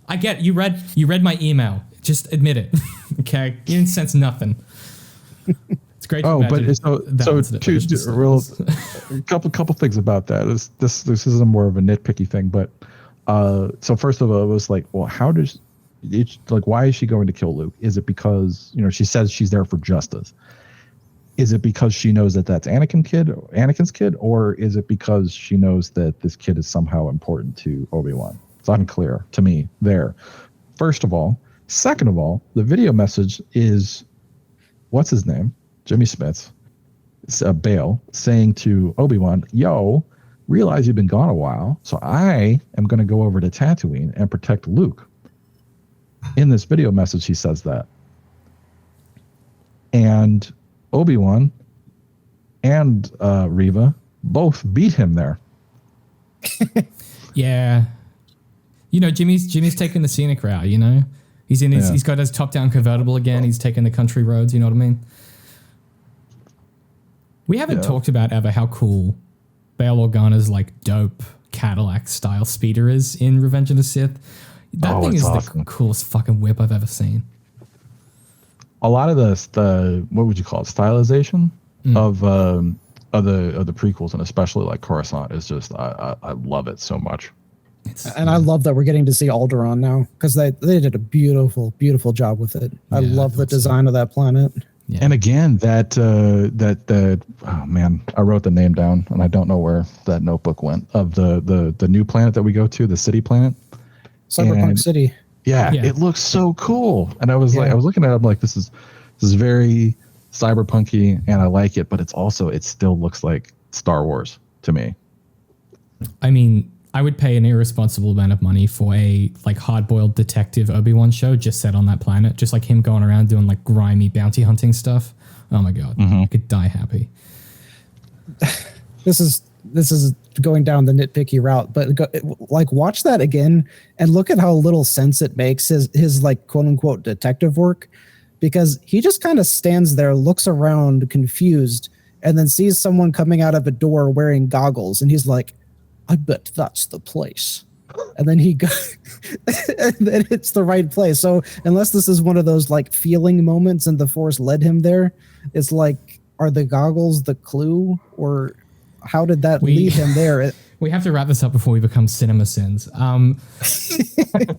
I get you read my email. Just admit it. Okay, you didn't sense nothing. It's great. A couple things about that. This is more of a nitpicky thing, but so first of all, it was like, well, how does it, like, why is she going to kill Luke? Is it because, she says she's there for justice? Is it because she knows that that's Anakin's kid, or is it because she knows that this kid is somehow important to Obi-Wan? It's unclear to me there. First of all. Second of all, the video message is, what's his name? Jimmy Smits, Bale, saying to Obi-Wan, realize you've been gone a while, so I am going to go over to Tatooine and protect Luke. In this video message, he says that. And Obi-Wan and Reva both beat him there. Yeah. Jimmy's taking the scenic route, He's got his top-down convertible again. He's taking the country roads, you know what I mean? We haven't talked about ever how cool Bail Organa's, like, dope Cadillac-style speeder is in Revenge of the Sith. That thing is awesome. The coolest fucking whip I've ever seen. A lot of the what would you call it, stylization of the prequels, and especially like Coruscant, is just I love it so much. I love that we're getting to see Alderaan now, because they did a beautiful job with it. I love the design of that planet. Yeah. And again, that oh man, I wrote the name down and I don't know where that notebook went, of the new planet that we go to, the city planet. Cyberpunk City. Yeah, it looks so cool. And I was like, I was looking at it, I'm like, this is very cyberpunky, and I like it, but it still looks like Star Wars to me. I mean, I would pay an irresponsible amount of money for a, like, hard-boiled detective Obi-Wan show just set on that planet, just like him going around doing, like, grimy bounty hunting stuff. Oh my god, I could die happy. This is going down the nitpicky route, but like, watch that again and look at how little sense it makes his like, quote unquote, detective work, because he just kind of stands there, looks around confused, and then sees someone coming out of a door wearing goggles, and he's like, I bet that's the place. And then and then it's the right place. So unless this is one of those, like, feeling moments and the Force led him there, it's like, are the goggles the clue, or how did that lead him there? We have to wrap this up before we become cinema sins.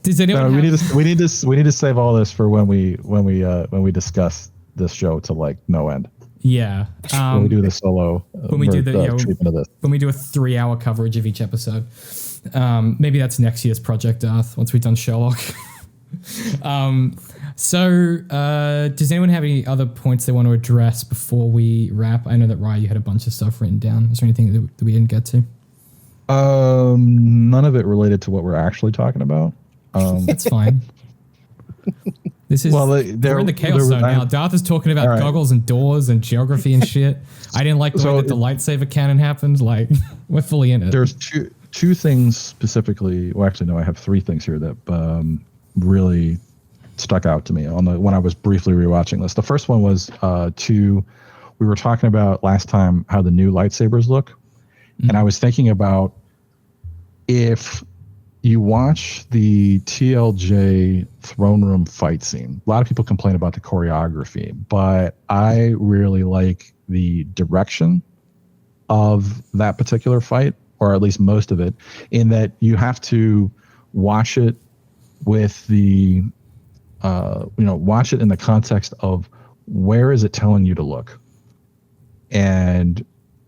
Does anyone? We need to save all this for when we discuss this show to, like, no end. Yeah. When we do the solo, when we do treatment of this, when we do a 3-hour coverage of each episode, maybe that's next year's Project Darth once we've done Sherlock. So does anyone have any other points they want to address before we wrap? I know that Rye, you had a bunch of stuff written down. Is there anything that we didn't get to? None of it related to what we're actually talking about. That's fine. This is we're in the chaos zone now. Darth is talking about goggles and doors and geography and shit. I didn't like the way that the lightsaber cannon happened. Like, we're fully in it. There's two things specifically. Well, actually, no, I have three things here that really stuck out to me when I was briefly rewatching this. The first one was we were talking about last time how the new lightsabers look, And I was thinking about, if you watch the TLJ throne room fight scene, a lot of people complain about the choreography, but I really like the direction of that particular fight, or at least most of it, in that you have to watch it with the, watch it in the context of where is it telling you to look. And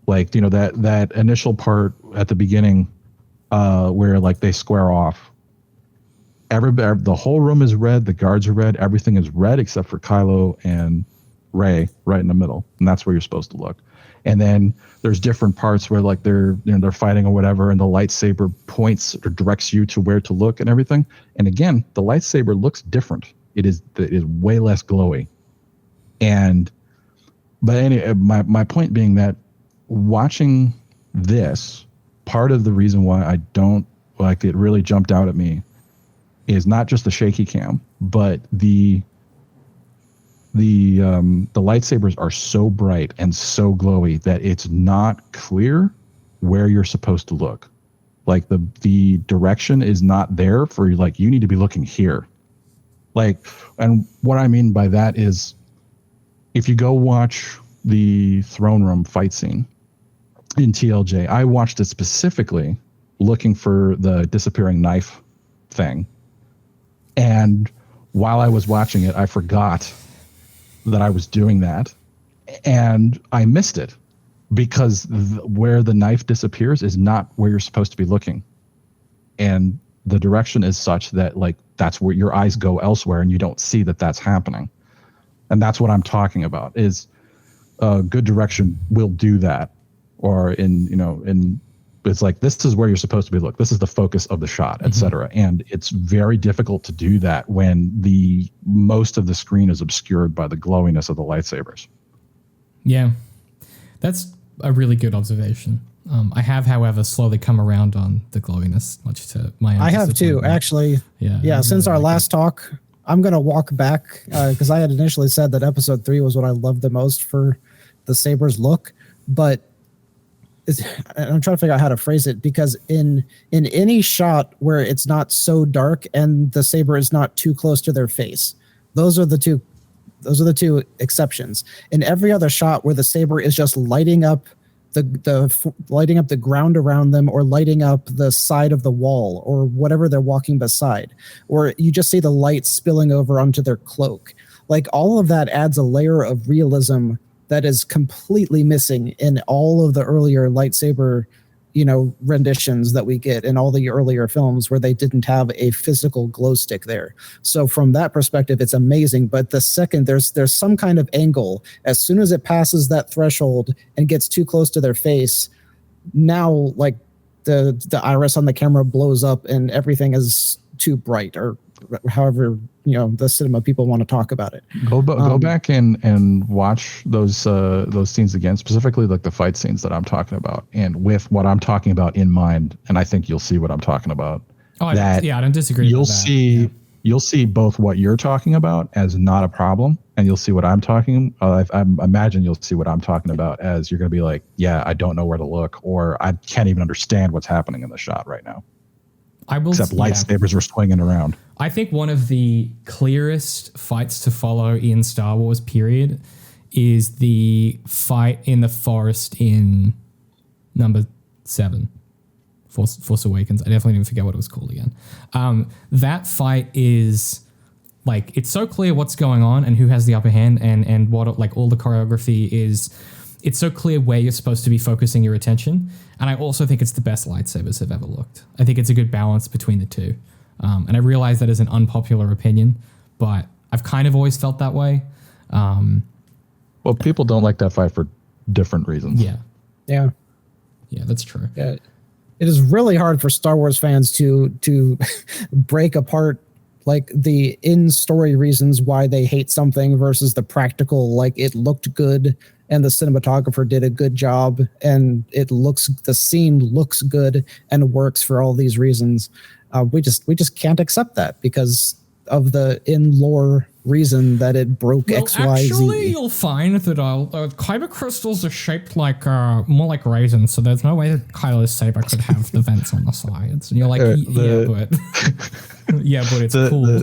like, that initial part at the beginning, where like they square off, the whole room is red, the guards are red, everything is red except for Kylo and Rey right in the middle, and that's where you're supposed to look. And then there's different parts where like they're fighting or whatever, and the lightsaber points or directs you to where to look and everything. And again, the lightsaber looks different. It is way less glowy. But anyway, my point being that watching this, part of the reason why I don't like it really jumped out at me is not just the shaky cam, but the lightsabers are so bright and so glowy that it's not clear where you're supposed to look. Like the direction is not there for, like, you need to be looking here. Like, and what I mean by that is, if you go watch the throne room fight scene in TLJ, I watched it specifically looking for the disappearing knife thing. And while I was watching it, I forgot that I was doing that, and I missed it because where the knife disappears is not where you're supposed to be looking. And the direction is such that, like, that's where your eyes go elsewhere and you don't see that that's happening. And that's what I'm talking about, is good direction will do that. Or it's like, this is where you're supposed to be. Look, this is the focus of the shot, etc. And it's very difficult to do that when the most of the screen is obscured by the glowiness of the lightsabers. Yeah, that's a really good observation. I have, however, slowly come around on the glowiness, much to my own I have too, actually. Yeah. Since our last talk, I'm going to walk back because I had initially said that episode 3 was what I loved the most for the saber's look, but I'm trying to figure out how to phrase it, because in any shot where it's not so dark and the saber is not too close to their face, those are the two exceptions. In every other shot where the saber is just lighting up lighting up the ground around them, or lighting up the side of the wall, or whatever they're walking beside, or you just see the light spilling over onto their cloak, like, all of that adds a layer of realism that is completely missing in all of the earlier lightsaber, renditions that we get in all the earlier films where they didn't have a physical glow stick there. So from that perspective, it's amazing. But the second there's some kind of angle, as soon as it passes that threshold and gets too close to their face, now, like, the iris on the camera blows up and everything is too bright, or however the cinema people want to talk about it. Go back and watch those scenes again, specifically like the fight scenes that I'm talking about, and with what I'm talking about in mind, and I think you'll see what I'm talking about. I don't disagree. You'll see both what you're talking about as not a problem, and you'll see what I'm talking. I imagine you'll see what I'm talking about as you're going to be like, yeah, I don't know where to look, or I can't even understand what's happening in the shot right now. Except lightsabers were swinging around. I think one of the clearest fights to follow in Star Wars, period, is the fight in the forest in number 7, Force Awakens. I definitely didn't forget what it was called again. That fight is, like, it's so clear what's going on and who has the upper hand, and what, like, all the choreography is. It's so clear where you're supposed to be focusing your attention. And I also think it's the best lightsabers have ever looked. I think it's a good balance between the two. And I realize that is an unpopular opinion, but I've kind of always felt that way. Well, people don't like that fight for different reasons. Yeah, that's true. Yeah. It is really hard for Star Wars fans to break apart, like, the in-story reasons why they hate something versus the practical, like, it looked good and the cinematographer did a good job and the scene looks good and works for all these reasons. We just can't accept that because of the in-lore reason that it broke Well, X, Y, Z. actually, you'll find that kyber crystals are shaped like more like raisins, so there's no way that Kylo's saber could have the vents on the sides. And you're like, but it's cool.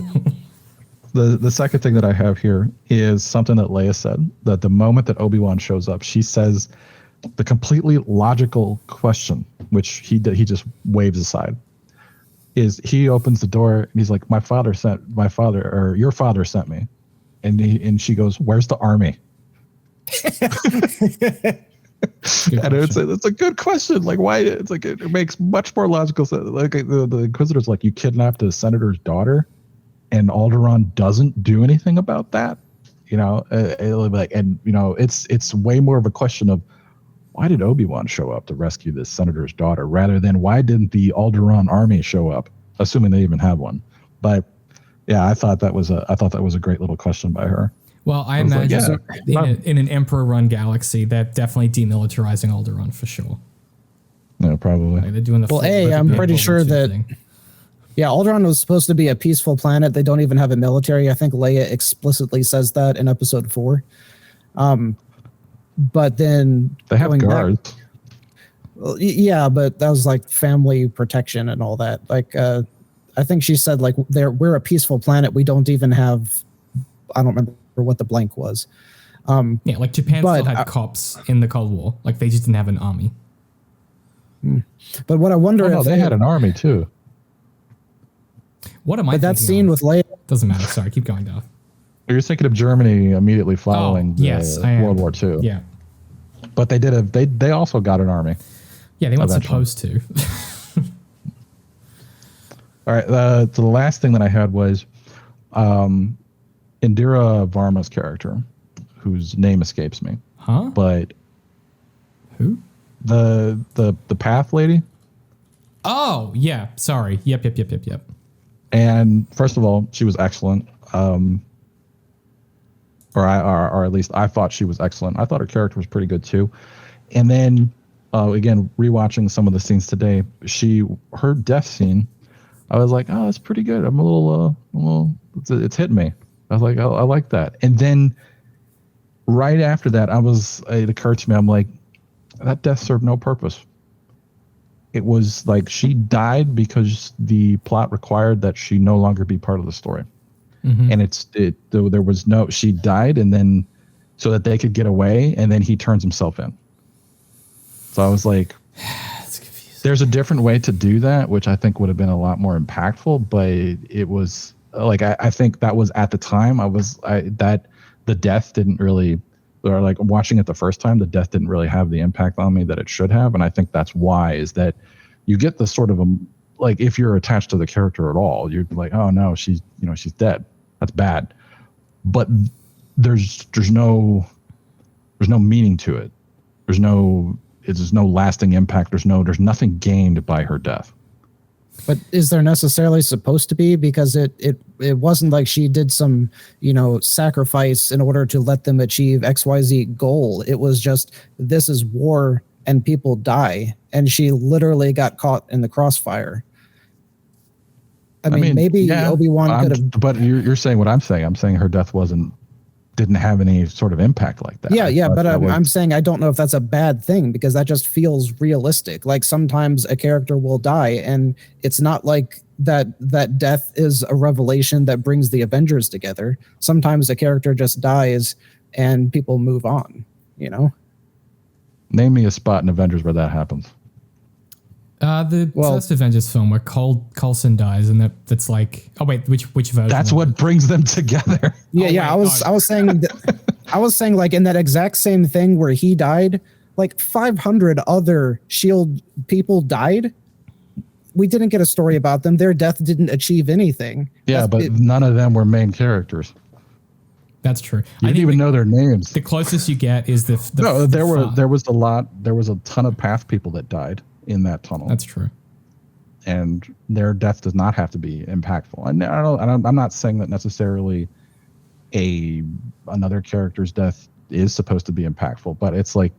The second thing that I have here is something that Leia said, that the moment that Obi-Wan shows up, she says the completely logical question, which he just waves aside, is he opens the door and he's like, your father sent me. And she goes, where's the army? And it's a good question. Like, why? It's like, it makes much more logical sense. Like the Inquisitor's like, you kidnapped a senator's daughter and Alderaan doesn't do anything about that. It's way more of a question of, why did Obi-Wan show up to rescue this senator's daughter, rather than why didn't the Alderaan army show up, assuming they even have one. But yeah, I thought that was a great little question by her. Well, I imagine in an Emperor-run galaxy, that definitely demilitarizing Alderaan for sure. No, probably. Like they're doing the I'm pretty sure that thing. Yeah, Alderaan was supposed to be a peaceful planet. They don't even have a military. I think Leia explicitly says that in episode 4. But then they have guards. Well, yeah, but that was like family protection and all that. Like, I think she said like we're a peaceful planet. We don't even have. I don't remember what the blank was. Yeah, like Japan still had cops in the Cold War. Like they just didn't have an army. But what I wonder if they had an army too. What am I? But that scene with Leia doesn't matter. Sorry, keep going, Darth. You're thinking of Germany immediately following World War II. Yeah, but they did they also got an army. Yeah, they weren't supposed to. All right. The last thing that I had was Indira Varma's character, whose name escapes me. Huh? But who? The Path lady. Oh yeah, sorry. Yep. And first of all, she was excellent. Or at least I thought she was excellent. I thought her character was pretty good too. And then again, rewatching some of the scenes today, her death scene, I was like, oh, that's pretty good. I'm a little, it's hitting me. I was like, I like that. And then right after that, it occurred to me, I'm like, that death served no purpose. It was like she died because the plot required that she no longer be part of the story. Mm-hmm. And she died, and then so that they could get away, and then he turns himself in. So I was like, that's confusing. There's a different way to do that, which I think would have been a lot more impactful, but it was like, I think that was at the time that the death didn't really, or like watching it the first time, the death didn't really have the impact on me that it should have. And I think that's why, is that you get the sort of like, if you're attached to the character at all, you'd be like, oh no, she's dead. That's bad. But there's no meaning to it. There's no lasting impact. There's nothing gained by her death. But is there necessarily supposed to be? Because it wasn't like she did some, sacrifice in order to let them achieve XYZ goal. It was just, this is war and people die. And she literally got caught in the crossfire. I mean maybe Obi-Wan could have. But you're saying what I'm saying. I'm saying her death didn't have any sort of impact like that. Yeah, but I'm saying I don't know if that's a bad thing, because that just feels realistic. Like sometimes a character will die, and it's not like that death is a revelation that brings the Avengers together. Sometimes a character just dies and people move on, Name me a spot in Avengers where that happens. The first Avengers film where Coulson dies, and that's like, oh wait, which version? That's what brings them together. Yeah, I was saying like in that exact same thing where he died, like 500 other SHIELD people died. We didn't get a story about them. Their death didn't achieve anything. Yeah, none of them were main characters. That's true. I didn't even know their names. The closest you get is there was a ton of Path people that died in that tunnel. That's true. And their death does not have to be impactful. And I'm not saying that necessarily another character's death is supposed to be impactful, but it's like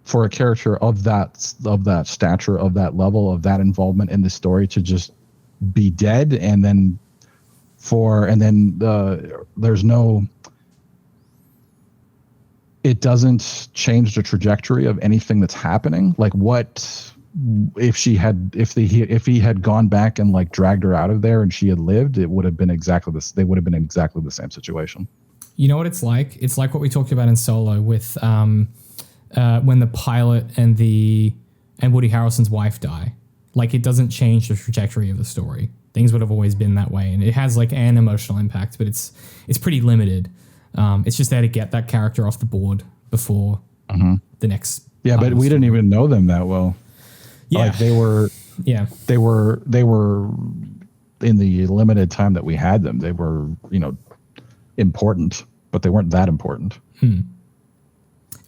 for a character of that stature, of that level, of that involvement in the story, to just be dead and then and then there's no, it doesn't change the trajectory of anything that's happening. Like what if he had gone back and like dragged her out of there and she had lived, it would have been exactly this. They would have been in exactly the same situation. You know what it's like? It's like what we talked about in Solo with when the pilot and Woody Harrelson's wife die. Like it doesn't change the trajectory of the story. Things would have always been that way, and it has like an emotional impact, but it's pretty limited. It's just there to get that character off the board before the next. Yeah, but we didn't even know them that well. Yeah, like they were in the limited time that we had them. They were, important, but they weren't that important.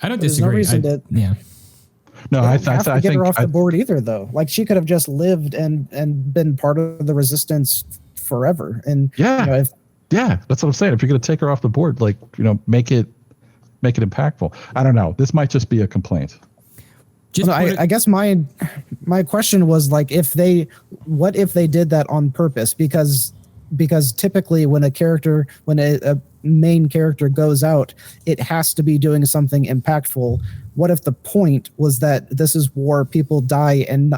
I don't disagree. No, I think get her off the board either, though. Like she could have just lived and been part of the resistance forever. And that's what I'm saying. If you're going to take her off the board, like make it impactful. I don't know. This might just be a complaint. I guess my question was like, what if they did that on purpose? Because typically when a main character goes out, it has to be doing something impactful. What if the point was that this is war, people die, and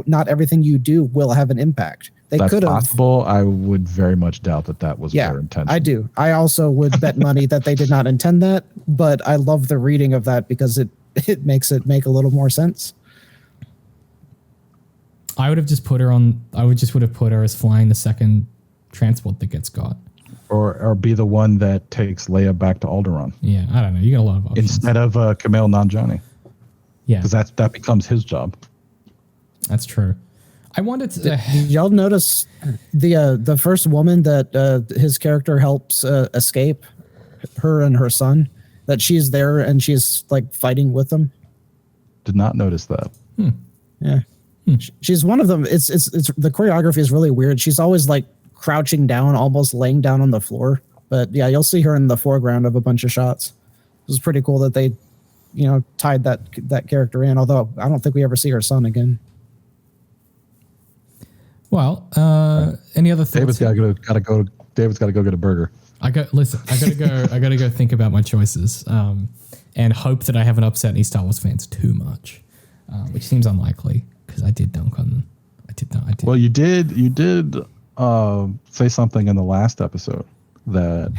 not everything you do will have an impact? That's possible. I would very much doubt that was their intention. I do. I also would bet money that they did not intend that, but I love the reading of that because it makes it make a little more sense. I would have just put her as flying the second transport that gets got. Or be the one that takes Leia back to Alderaan. Yeah, I don't know. You got a lot of options. Instead of Kumail Nanjiani. Yeah. Because that becomes his job. That's true. I wanted to... Did y'all notice the first woman that his character helps escape, her and her son, that she's there and she's like fighting with them? Did not notice that. Yeah. She's one of them. It's the choreography is really weird. She's always like crouching down, almost laying down on the floor. But yeah, you'll see her in the foreground of a bunch of shots. It was pretty cool that they, tied that character in. Although I don't think we ever see her son again. Well, any other thoughts? David's got to go get a burger. I gotta go think about my choices, and hope that I haven't upset any Star Wars fans too much, which seems unlikely because I did dunk on them. I did. Well, you did say something in the last episode that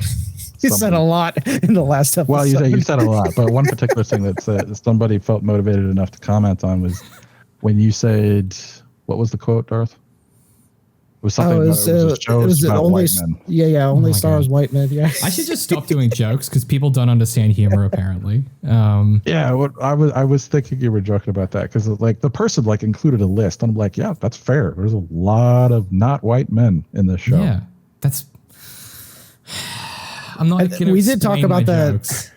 you said a lot in the last episode. Well, you said a lot, but one particular thing that somebody felt motivated enough to comment on was when you said, what was the quote, Darth? It was something. It was about only white men. Yeah, only Star Wars white men. Yeah. I should just stop doing jokes because people don't understand humor apparently. I was thinking you were joking about that because like the person like included a list. I'm like, yeah, that's fair. There's a lot of not white men in this show. Yeah, that's. I'm not. We did talk about that.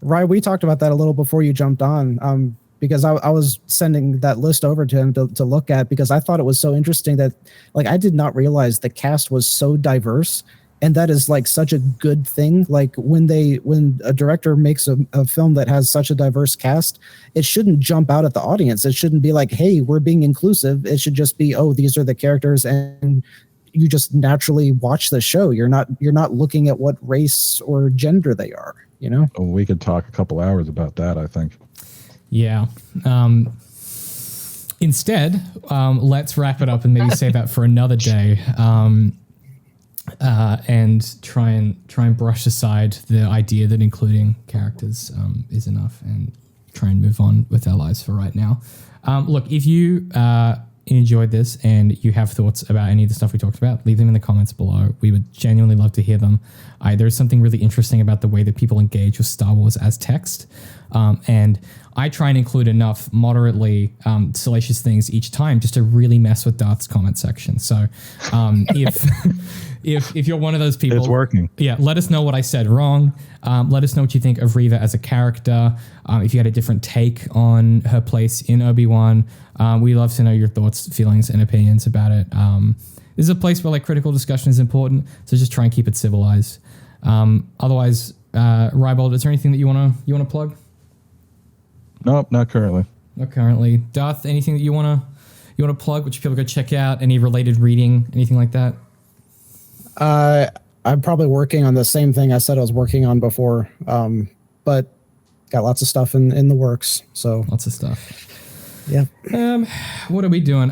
Right, we talked about that a little before you jumped on. Because I was sending that list over to him to look at because I thought it was so interesting that like I did not realize the cast was so diverse, and that is like such a good thing. Like when a director makes a film that has such a diverse cast, it shouldn't jump out at the audience. It shouldn't be like, hey, we're being inclusive. It should just be, oh, these are the characters, and you just naturally watch the show. You're not looking at what race or gender they are. We could talk a couple hours about that, I think. Yeah. Instead, let's wrap it up and maybe save that for another day, and try and brush aside the idea that including characters is enough, and try and move on with our lives for right now. Look, if you enjoyed this and you have thoughts about any of the stuff we talked about, leave them in the comments below. We would genuinely love to hear them. There's something really interesting about the way that people engage with Star Wars as text, and I try and include enough moderately salacious things each time just to really mess with Darth's comment section. So if you're one of those people, it's working. Yeah, let us know what I said wrong. Let us know what you think of Reva as a character. If you had a different take on her place in Obi-Wan, we'd love to know your thoughts, feelings, and opinions about it. This is a place where like critical discussion is important, so just try and keep it civilized. Otherwise, RyeBold, is there anything that you wanna plug? Nope, not currently. Not currently. Darth, anything that you wanna plug, which people go check out? Any related reading, anything like that? I'm probably working on the same thing I said I was working on before, but got lots of stuff in the works. So Lots of stuff. yeah. What are we doing?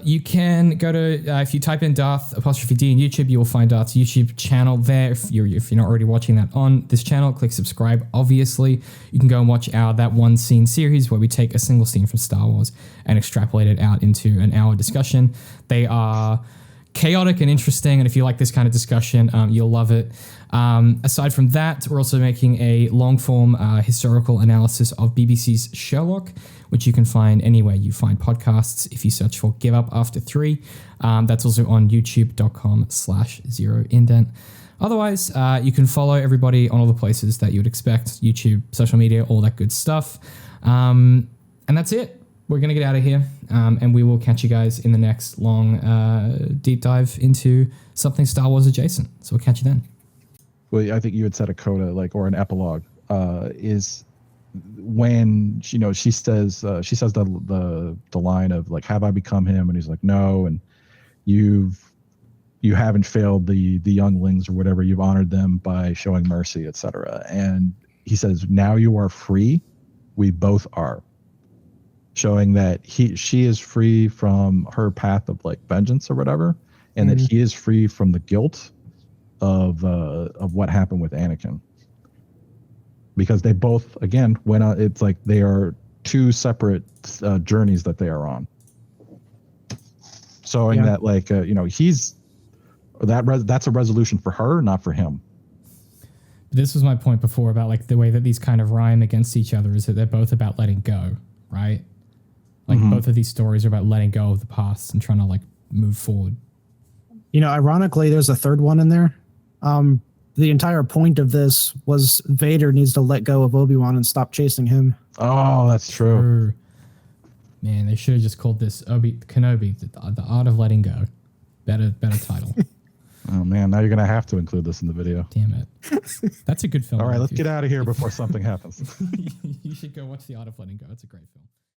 You can go to if you type in Darth''D in YouTube, you will find Darth's YouTube channel there. If you're not already watching that on this channel, click subscribe. Obviously, you can go and watch our That One Scene series where we take a single scene from Star Wars and extrapolate it out into an hour discussion. They are chaotic and interesting, and if you like this kind of discussion, you'll love it. Aside from that, we're also making a long-form historical analysis of BBC's Sherlock, which you can find anywhere you find podcasts if you search for Give Up After 3. That's also on youtube.com/zeroindent. Otherwise, you can follow everybody on all the places that you would expect, YouTube, social media, all that good stuff. And that's it. We're going to get out of here, and we will catch you guys in the next long deep dive into something Star Wars adjacent. So we'll catch you then. Well, I think you had said a coda, or an epilogue, is when she says the line of like, have I become him? And he's like, no. And you haven't failed the younglings or whatever. You've honored them by showing mercy, etc. And he says, now you are free. We both are. Showing that she is free from her path of like vengeance or whatever, and that he is free from the guilt of what happened with Anakin. Because they both, again, went on. It's like they are two separate journeys that they are on. Showing that like he's that's a resolution for her, not for him. This was my point before about like the way that these kind of rhyme against each other is that they're both about letting go, right? Like both of these stories are about letting go of the past and trying to like move forward. Ironically, there's a third one in there. The entire point of this was Vader needs to let go of Obi-Wan and stop chasing him. Oh, that's true. Man, they should have just called this Kenobi, the Art of Letting Go. Better title. Oh man, now you're gonna have to include this in the video. Damn it. That's a good film. All right, let's get out of here before something happens. You should go watch The Art of Letting Go. It's a great film.